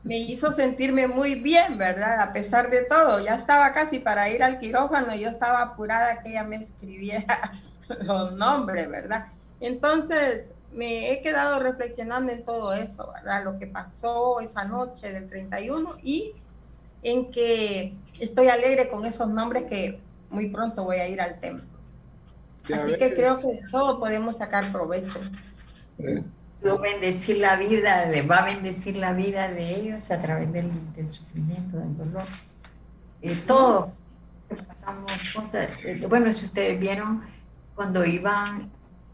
me hizo sentirme muy bien, ¿verdad? A pesar de todo, ya estaba casi para ir al quirófano, yo estaba apurada que ella me escribiera los nombres, ¿verdad? Entonces, me he quedado reflexionando en todo eso, ¿verdad? Lo que pasó esa noche del 31 y en que estoy alegre con esos nombres que muy pronto voy a ir al templo. Así que creo que todos podemos sacar provecho. Dios bendecir la vida, va a bendecir la vida de ellos a través del sufrimiento, del dolor. Todo pasamos cosas. Bueno, si ustedes vieron cuando iban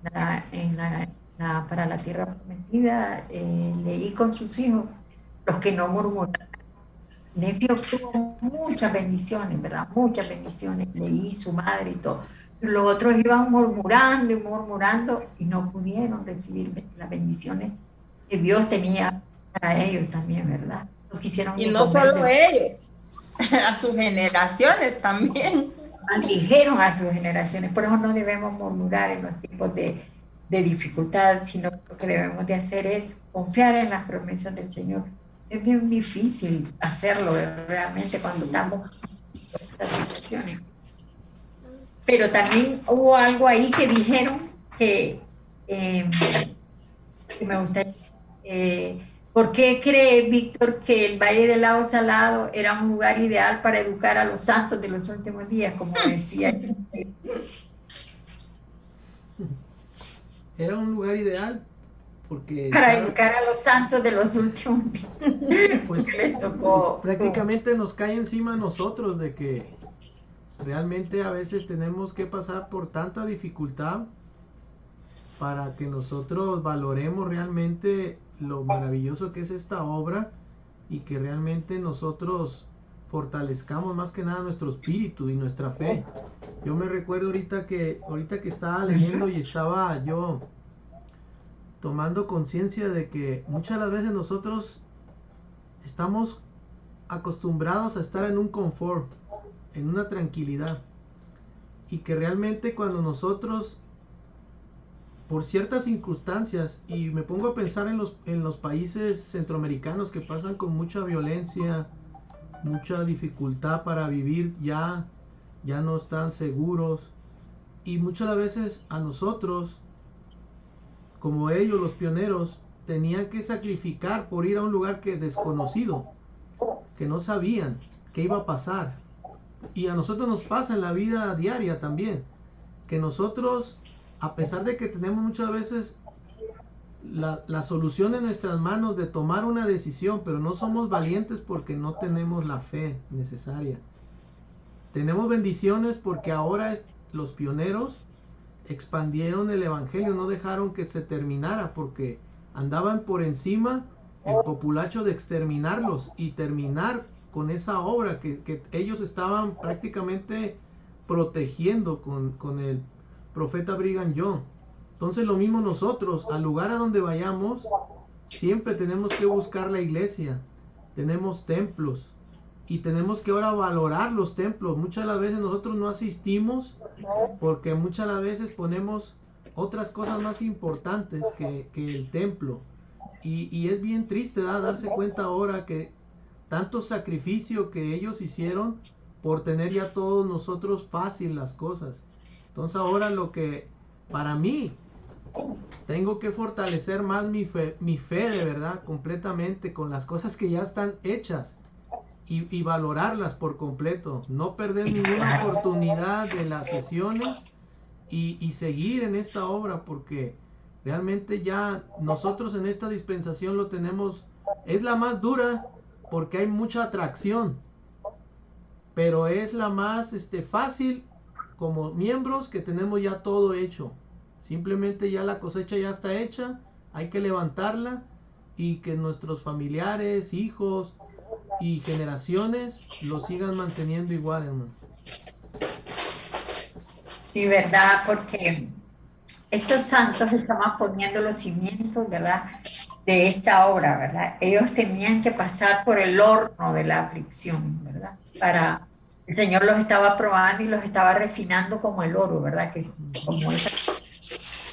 para la tierra prometida, leí con sus hijos, los que no murmuran. Nefi obtuvo muchas bendiciones, ¿verdad? Muchas bendiciones. Leí su madre y todo. Pero los otros iban murmurando y murmurando y no pudieron recibir las bendiciones que Dios tenía para ellos también, ¿verdad? No quisieron y no solo ellos, a sus generaciones también. Dijeron a sus generaciones. Por eso no debemos murmurar en los tiempos de dificultad, sino lo que debemos de hacer es confiar en las promesas del Señor. Es bien difícil hacerlo realmente cuando estamos en estas situaciones. Pero también hubo algo ahí que dijeron que me gustaría. ¿Por qué cree Víctor que el Valle del Lago Salado era un lugar ideal para educar a los santos de los últimos días, como decía? Era un lugar ideal porque para educar a los santos de los últimos días. Pues les tocó. Prácticamente nos cae encima a nosotros de que realmente a veces tenemos que pasar por tanta dificultad para que nosotros valoremos realmente lo maravilloso que es esta obra y que realmente nosotros fortalezcamos más que nada nuestro espíritu y nuestra fe. Yo me recuerdo ahorita que estaba leyendo y estaba yo tomando conciencia de que muchas de las veces nosotros estamos acostumbrados a estar en un confort, en una tranquilidad, y que realmente cuando nosotros por ciertas circunstancias, y me pongo a pensar en los países centroamericanos que pasan con mucha violencia, mucha dificultad para vivir, ya no están seguros, y muchas veces a nosotros, como ellos, los pioneros, tenían que sacrificar por ir a un lugar que desconocido, que no sabían qué iba a pasar. Y a nosotros nos pasa en la vida diaria también, que nosotros, a pesar de que tenemos muchas veces la solución en nuestras manos de tomar una decisión, pero no somos valientes porque no tenemos la fe necesaria. Tenemos bendiciones porque ahora los pioneros expandieron el evangelio, no dejaron que se terminara porque andaban por encima el populacho de exterminarlos y terminar con esa obra que ellos estaban prácticamente protegiendo con el profeta Brigham Young. Entonces lo mismo nosotros, al lugar a donde vayamos, siempre tenemos que buscar la iglesia. Tenemos templos y tenemos que ahora valorar los templos. Muchas de las veces nosotros no asistimos porque muchas de las veces ponemos otras cosas más importantes que el templo. Y es bien triste, ¿verdad?, darse cuenta ahora que tanto sacrificio que ellos hicieron por tener ya todos nosotros fácil las cosas. Entonces ahora lo que para mí tengo que fortalecer más mi fe de verdad completamente con las cosas que ya están hechas y valorarlas por completo, no perder ninguna oportunidad de las sesiones y seguir en esta obra, porque realmente ya nosotros en esta dispensación lo tenemos, es la más dura porque hay mucha atracción, pero es la más fácil como miembros, que tenemos ya todo hecho. Simplemente ya la cosecha ya está hecha, hay que levantarla y que nuestros familiares, hijos y generaciones lo sigan manteniendo igual, hermano. Sí, verdad, porque estos santos estaban poniendo los cimientos, ¿verdad? de esta obra, ¿verdad? Ellos tenían que pasar por el horno de la aflicción, ¿verdad? El Señor los estaba probando y los estaba refinando como el oro, ¿verdad? Que como esa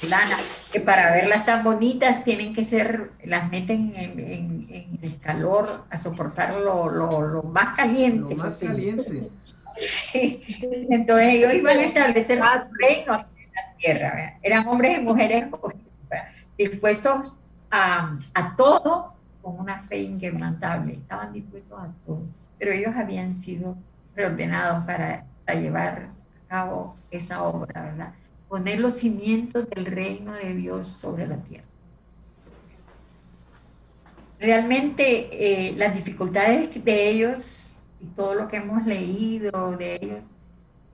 lana, que para verlas tan bonitas tienen que ser, las meten en el calor a soportar lo más caliente. Lo más caliente. Sí. Entonces ellos iban a establecer un reino aquí en la tierra, ¿verdad? Eran hombres y mujeres dispuestos a todo con una fe inquebrantable, estaban dispuestos a todo, pero ellos habían sido reordenados para llevar a cabo esa obra, ¿verdad? Poner los cimientos del reino de Dios sobre la tierra. Realmente las dificultades de ellos y todo lo que hemos leído de ellos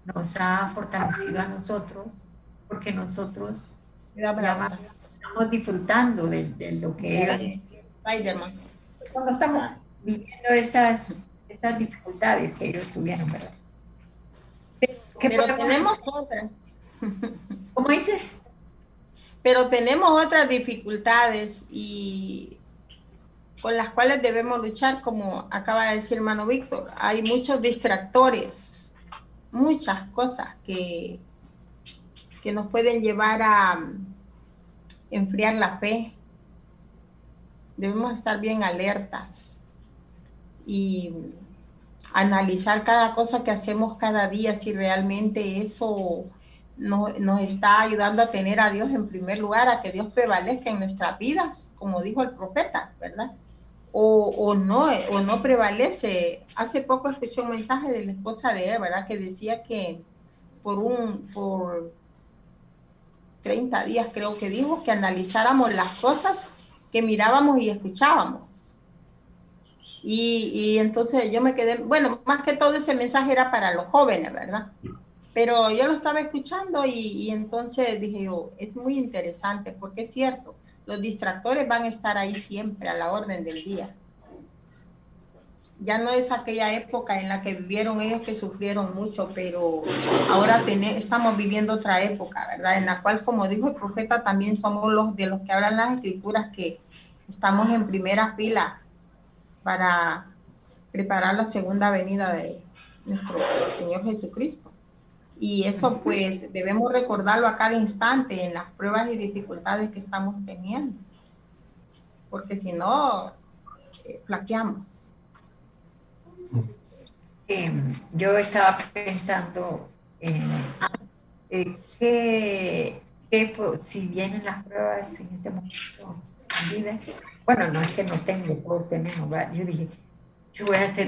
nos ha fortalecido a nosotros, porque nosotros estamos disfrutando de lo que ellos... Spider-Man. Cuando estamos viviendo esas dificultades que ellos tuvieron, ¿verdad? Pero tenemos otras. ¿Cómo dice? Pero tenemos otras dificultades y con las cuales debemos luchar, como acaba de decir hermano Víctor. Hay muchos distractores, muchas cosas que nos pueden llevar a enfriar la fe. Debemos estar bien alertas y analizar cada cosa que hacemos cada día, si realmente eso nos está ayudando a tener a Dios en primer lugar, a que Dios prevalezca en nuestras vidas, como dijo el profeta, ¿verdad? O no prevalece. Hace poco escuché un mensaje de la esposa de él, ¿verdad? Que decía que por 30 días creo que dijo, que analizáramos las cosas que mirábamos y escuchábamos. Y entonces yo me quedé, bueno, más que todo ese mensaje era para los jóvenes, ¿verdad? Pero yo lo estaba escuchando y entonces dije yo, es muy interesante, porque es cierto, los distractores van a estar ahí siempre a la orden del día. Ya no es aquella época en la que vivieron ellos, que sufrieron mucho, pero ahora estamos viviendo otra época, ¿verdad? En la cual, como dijo el profeta, también somos los que hablan las escrituras, que estamos en primera fila para preparar la segunda venida de nuestro Señor Jesucristo. Y eso pues debemos recordarlo a cada instante en las pruebas y dificultades que estamos teniendo, porque si no, flaqueamos. Yo estaba pensando que si vienen las pruebas en este momento en vida, bueno, no es que no tengo, todos tenemos, ¿verdad? Yo dije, yo voy a hacer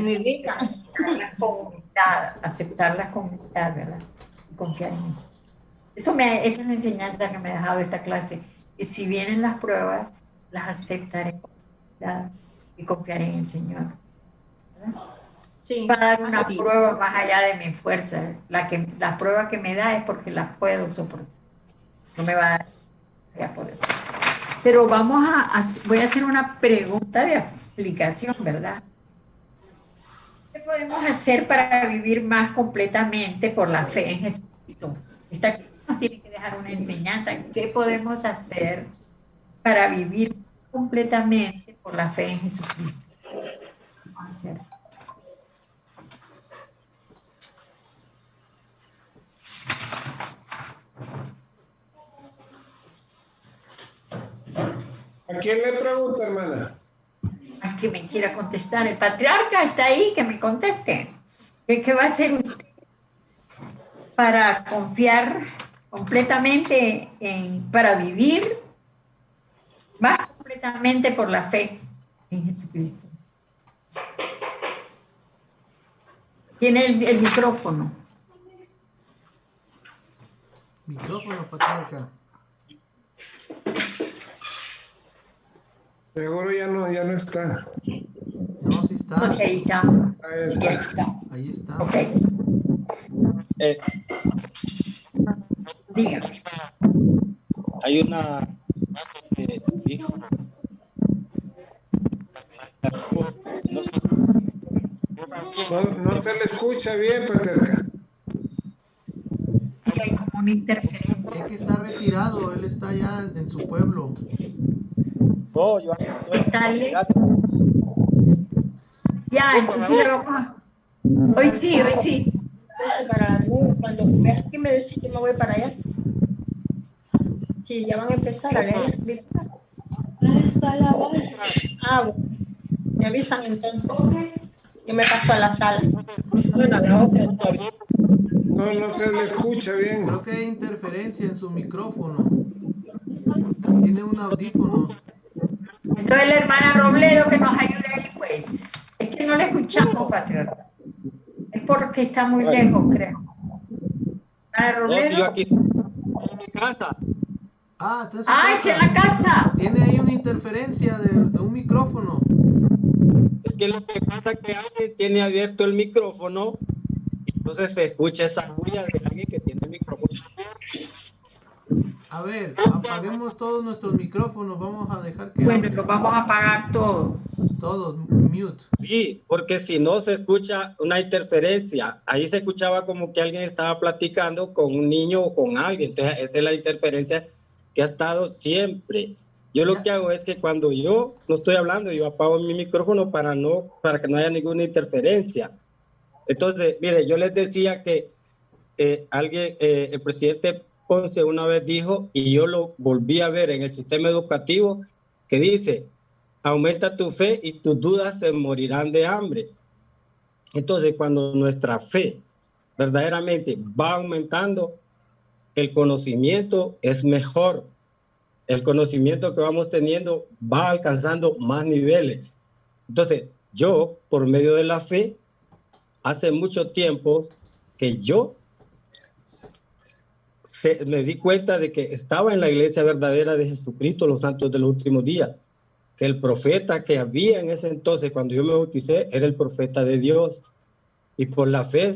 aceptar la comunidad, ¿verdad? Y confiar en eso. Esa es la enseñanza que me ha dejado esta clase, que si vienen las pruebas, las aceptaré y confiaré en el Señor, ¿verdad? Sí, va a dar una prueba más allá de mi fuerza. La prueba que me da es porque la puedo soportar. No me va a dar poder. Pero voy a hacer una pregunta de aplicación, ¿verdad? ¿Qué podemos hacer para vivir más completamente por la fe en Jesucristo? Esta clase nos tiene que dejar una enseñanza. ¿Qué podemos hacer para vivir completamente por la fe en Jesucristo? ¿Qué vamos a hacer? ¿A quién le pregunta, hermana? A que me quiera contestar. El patriarca está ahí, que me conteste. ¿Qué va a hacer usted para confiar completamente para vivir más completamente por la fe en Jesucristo? Tiene el micrófono. Micrófono, patriarca. Seguro ya no está. No, sí está. No sé, ahí está. Ahí está. Sí, ahí está. Ahí está. Ok. Dígame. Hay una que dijo, No se le escucha bien, patriarca. Hay como una interferencia. Es que está retirado, él está allá en su pueblo. No, yo ¿Está alguien? Ya, entonces le vamos a... Hoy sí. Cuando veas que me decís que me voy para allá. Sí, ya van a empezar a leer. Está la voz. Bueno. Me avisan entonces. Yo me paso a la sala. Bueno, a la otra. No se le escucha bien. Creo que hay interferencia en su micrófono. Tiene un audífono. Entonces la hermana Robledo que nos ayude ahí, pues. Es que no le escuchamos, patriota. Es porque está muy lejos, creo. Hermana Robledo. No, si yo aquí en mi casa. Está en la casa. Tiene ahí una interferencia de un micrófono. Es que lo que pasa es que alguien tiene abierto el micrófono, entonces se escucha esa bulla de alguien que tiene el micrófono. A ver, apaguemos todos nuestros micrófonos, vamos a dejar que... Bueno, los vamos a apagar todos. Todos, mute. Sí, porque si no se escucha una interferencia. Ahí se escuchaba como que alguien estaba platicando con un niño o con alguien. Entonces, esa es la interferencia que ha estado siempre. Yo lo que hago es que cuando yo no estoy hablando, yo apago mi micrófono para que no haya ninguna interferencia. Entonces, mire, yo les decía que el presidente Ponce una vez dijo, y yo lo volví a ver en el sistema educativo, que dice, aumenta tu fe y tus dudas se morirán de hambre. Entonces, cuando nuestra fe verdaderamente va aumentando, el conocimiento es mejor. El conocimiento que vamos teniendo va alcanzando más niveles. Entonces, yo, por medio de la fe, hace mucho tiempo que yo me di cuenta de que estaba en la iglesia verdadera de Jesucristo, los santos de los últimos días, que el profeta que había en ese entonces, cuando yo me bauticé, era el profeta de Dios. Y por la fe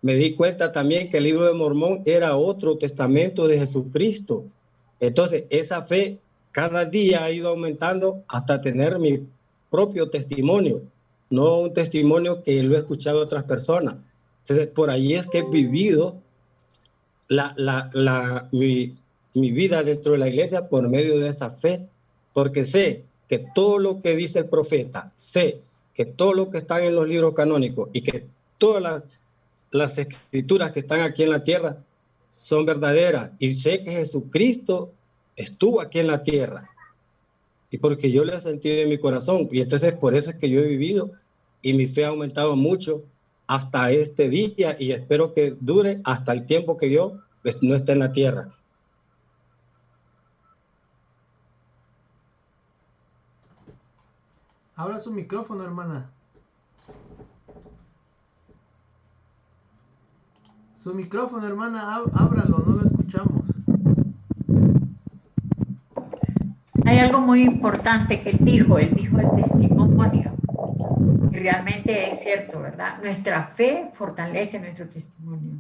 me di cuenta también que el libro de Mormón era otro testamento de Jesucristo. Entonces, esa fe cada día ha ido aumentando hasta tener mi propio testimonio, no un testimonio que lo he escuchado de otras personas. Entonces, por ahí es que he vivido mi vida dentro de la iglesia por medio de esa fe, porque sé que todo lo que dice el profeta, sé que todo lo que está en los libros canónicos y que todas las escrituras que están aquí en la tierra son verdaderas, y sé que Jesucristo estuvo aquí en la tierra, y porque yo lo he sentido en mi corazón, y entonces por eso es que yo he vivido, y mi fe ha aumentado mucho hasta este día, y espero que dure hasta el tiempo que yo no esté en la tierra. Abra su micrófono, hermana. Su micrófono, hermana, ábralo, no lo escuchamos. Hay algo muy importante que él dijo el testimonio. Y realmente es cierto, ¿verdad? Nuestra fe fortalece nuestro testimonio.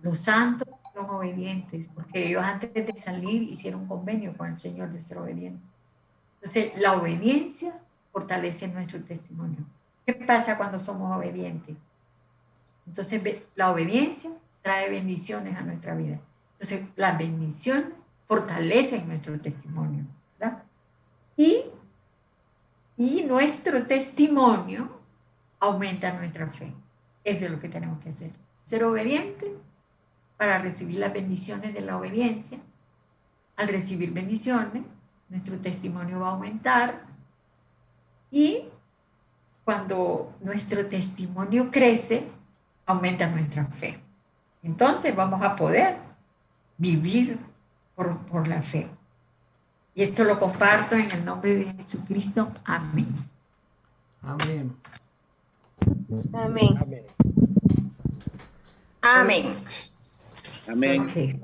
Los santos son obedientes, porque ellos antes de salir hicieron un convenio con el Señor de ser obedientes. Entonces, la obediencia fortalece nuestro testimonio. ¿Qué pasa cuando somos obedientes? Entonces, la obediencia trae bendiciones a nuestra vida. Entonces, las bendiciones fortalecen nuestro testimonio, ¿verdad? Y nuestro testimonio aumenta nuestra fe. Eso es lo que tenemos que hacer. Ser obedientes para recibir las bendiciones de la obediencia. Al recibir bendiciones, nuestro testimonio va a aumentar. Y cuando nuestro testimonio crece, aumenta nuestra fe. Entonces vamos a poder vivir por la fe. Y esto lo comparto en el nombre de Jesucristo. Amén. Amén. Amén. Amén. Amén. Amén. Okay.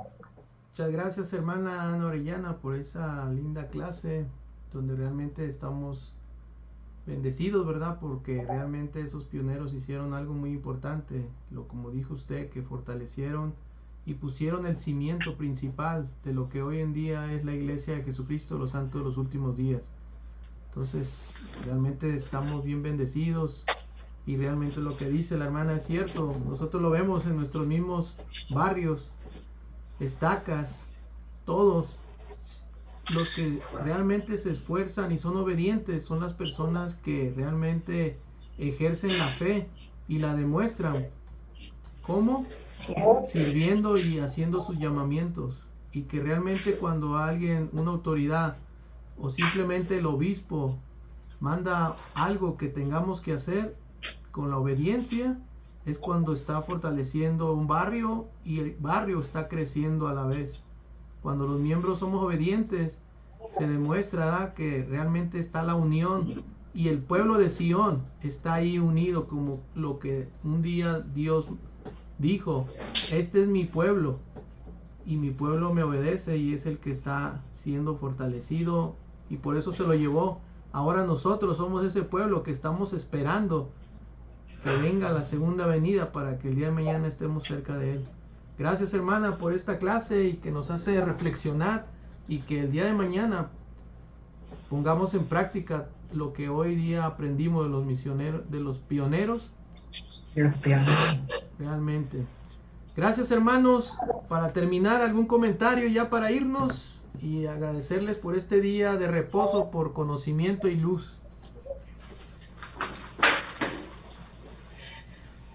Muchas gracias, hermana Ana Orellana, por esa linda clase donde realmente estamos bendecidos, ¿verdad? Porque realmente esos pioneros hicieron algo muy importante, como dijo usted, que fortalecieron y pusieron el cimiento principal de lo que hoy en día es la Iglesia de Jesucristo, los santos de los últimos días. Entonces, realmente estamos bien bendecidos, y realmente lo que dice la hermana es cierto. Nosotros lo vemos en nuestros mismos barrios, estacas, todos los que realmente se esfuerzan y son obedientes son las personas que realmente ejercen la fe y la demuestran. ¿Cómo? Sirviendo y haciendo sus llamamientos. Y que realmente cuando alguien, una autoridad o simplemente el obispo manda algo que tengamos que hacer con la obediencia, es cuando está fortaleciendo un barrio y el barrio está creciendo a la vez. Cuando los miembros somos obedientes, se demuestra que realmente está la unión y el pueblo de Sion está ahí unido, como lo que un día Dios dijo: este es mi pueblo y mi pueblo me obedece, y es el que está siendo fortalecido, y por eso se lo llevó. Ahora nosotros somos ese pueblo que estamos esperando que venga la segunda venida para que el día de mañana estemos cerca de él. Gracias, hermana, por esta clase y que nos hace reflexionar, y que el día de mañana pongamos en práctica lo que hoy día aprendimos de los misioneros, de los pioneros. Realmente. Gracias, hermanos. Para terminar, algún comentario ya para irnos y agradecerles por este día de reposo, por conocimiento y luz.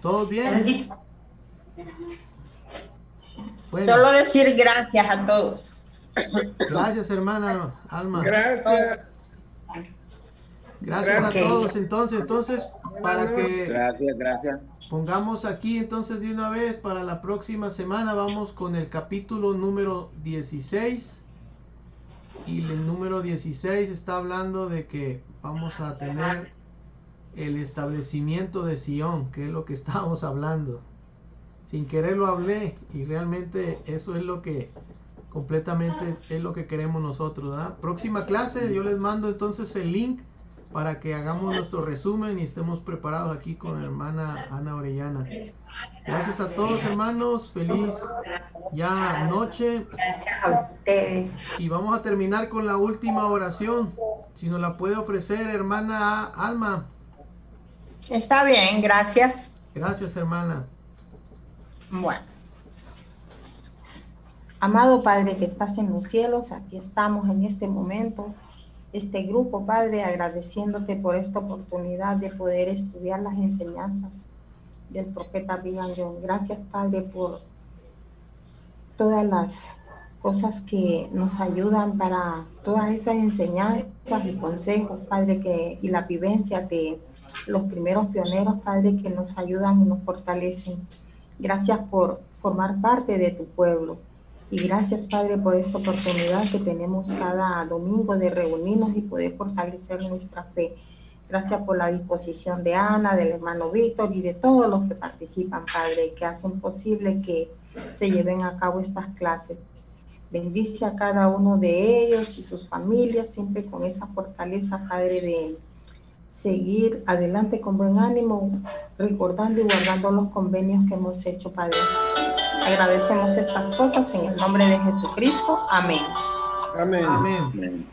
¿Todos bien? Bueno. Solo decir gracias a todos. Gracias, hermana Alma. Gracias. Gracias a todos. Entonces, para que gracias. pongamos aquí entonces de una vez para la próxima semana, vamos con el capítulo número 16. Y el número 16 está hablando de que vamos a tener el establecimiento de Sion, que es lo que estábamos hablando. Sin querer lo hablé, y realmente eso es lo que completamente es lo que queremos nosotros, ¿verdad? Próxima clase yo les mando entonces el link para que hagamos nuestro resumen y estemos preparados aquí con la hermana Ana Orellana. Gracias a todos, hermanos. Feliz ya noche. Gracias a ustedes. Y vamos a terminar con la última oración. Si nos la puede ofrecer, hermana Alma. Está bien, gracias. Gracias, hermana. Bueno. Amado Padre que estás en los cielos, aquí estamos en este momento, este grupo, Padre, agradeciéndote por esta oportunidad de poder estudiar las enseñanzas del profeta Brigham Young. Gracias, Padre, por todas las cosas que nos ayudan para todas esas enseñanzas y consejos, Padre, y la vivencia de los primeros pioneros, Padre, que nos ayudan y nos fortalecen. Gracias por formar parte de tu pueblo. Y gracias, Padre, por esta oportunidad que tenemos cada domingo de reunirnos y poder fortalecer nuestra fe. Gracias por la disposición de Ana, del hermano Víctor y de todos los que participan, Padre, que hacen posible que se lleven a cabo estas clases. Bendice a cada uno de ellos y sus familias, siempre con esa fortaleza, Padre, de seguir adelante con buen ánimo, recordando y guardando los convenios que hemos hecho, Padre. Agradecemos estas cosas en el nombre de Jesucristo. Amén. Amén. Amén.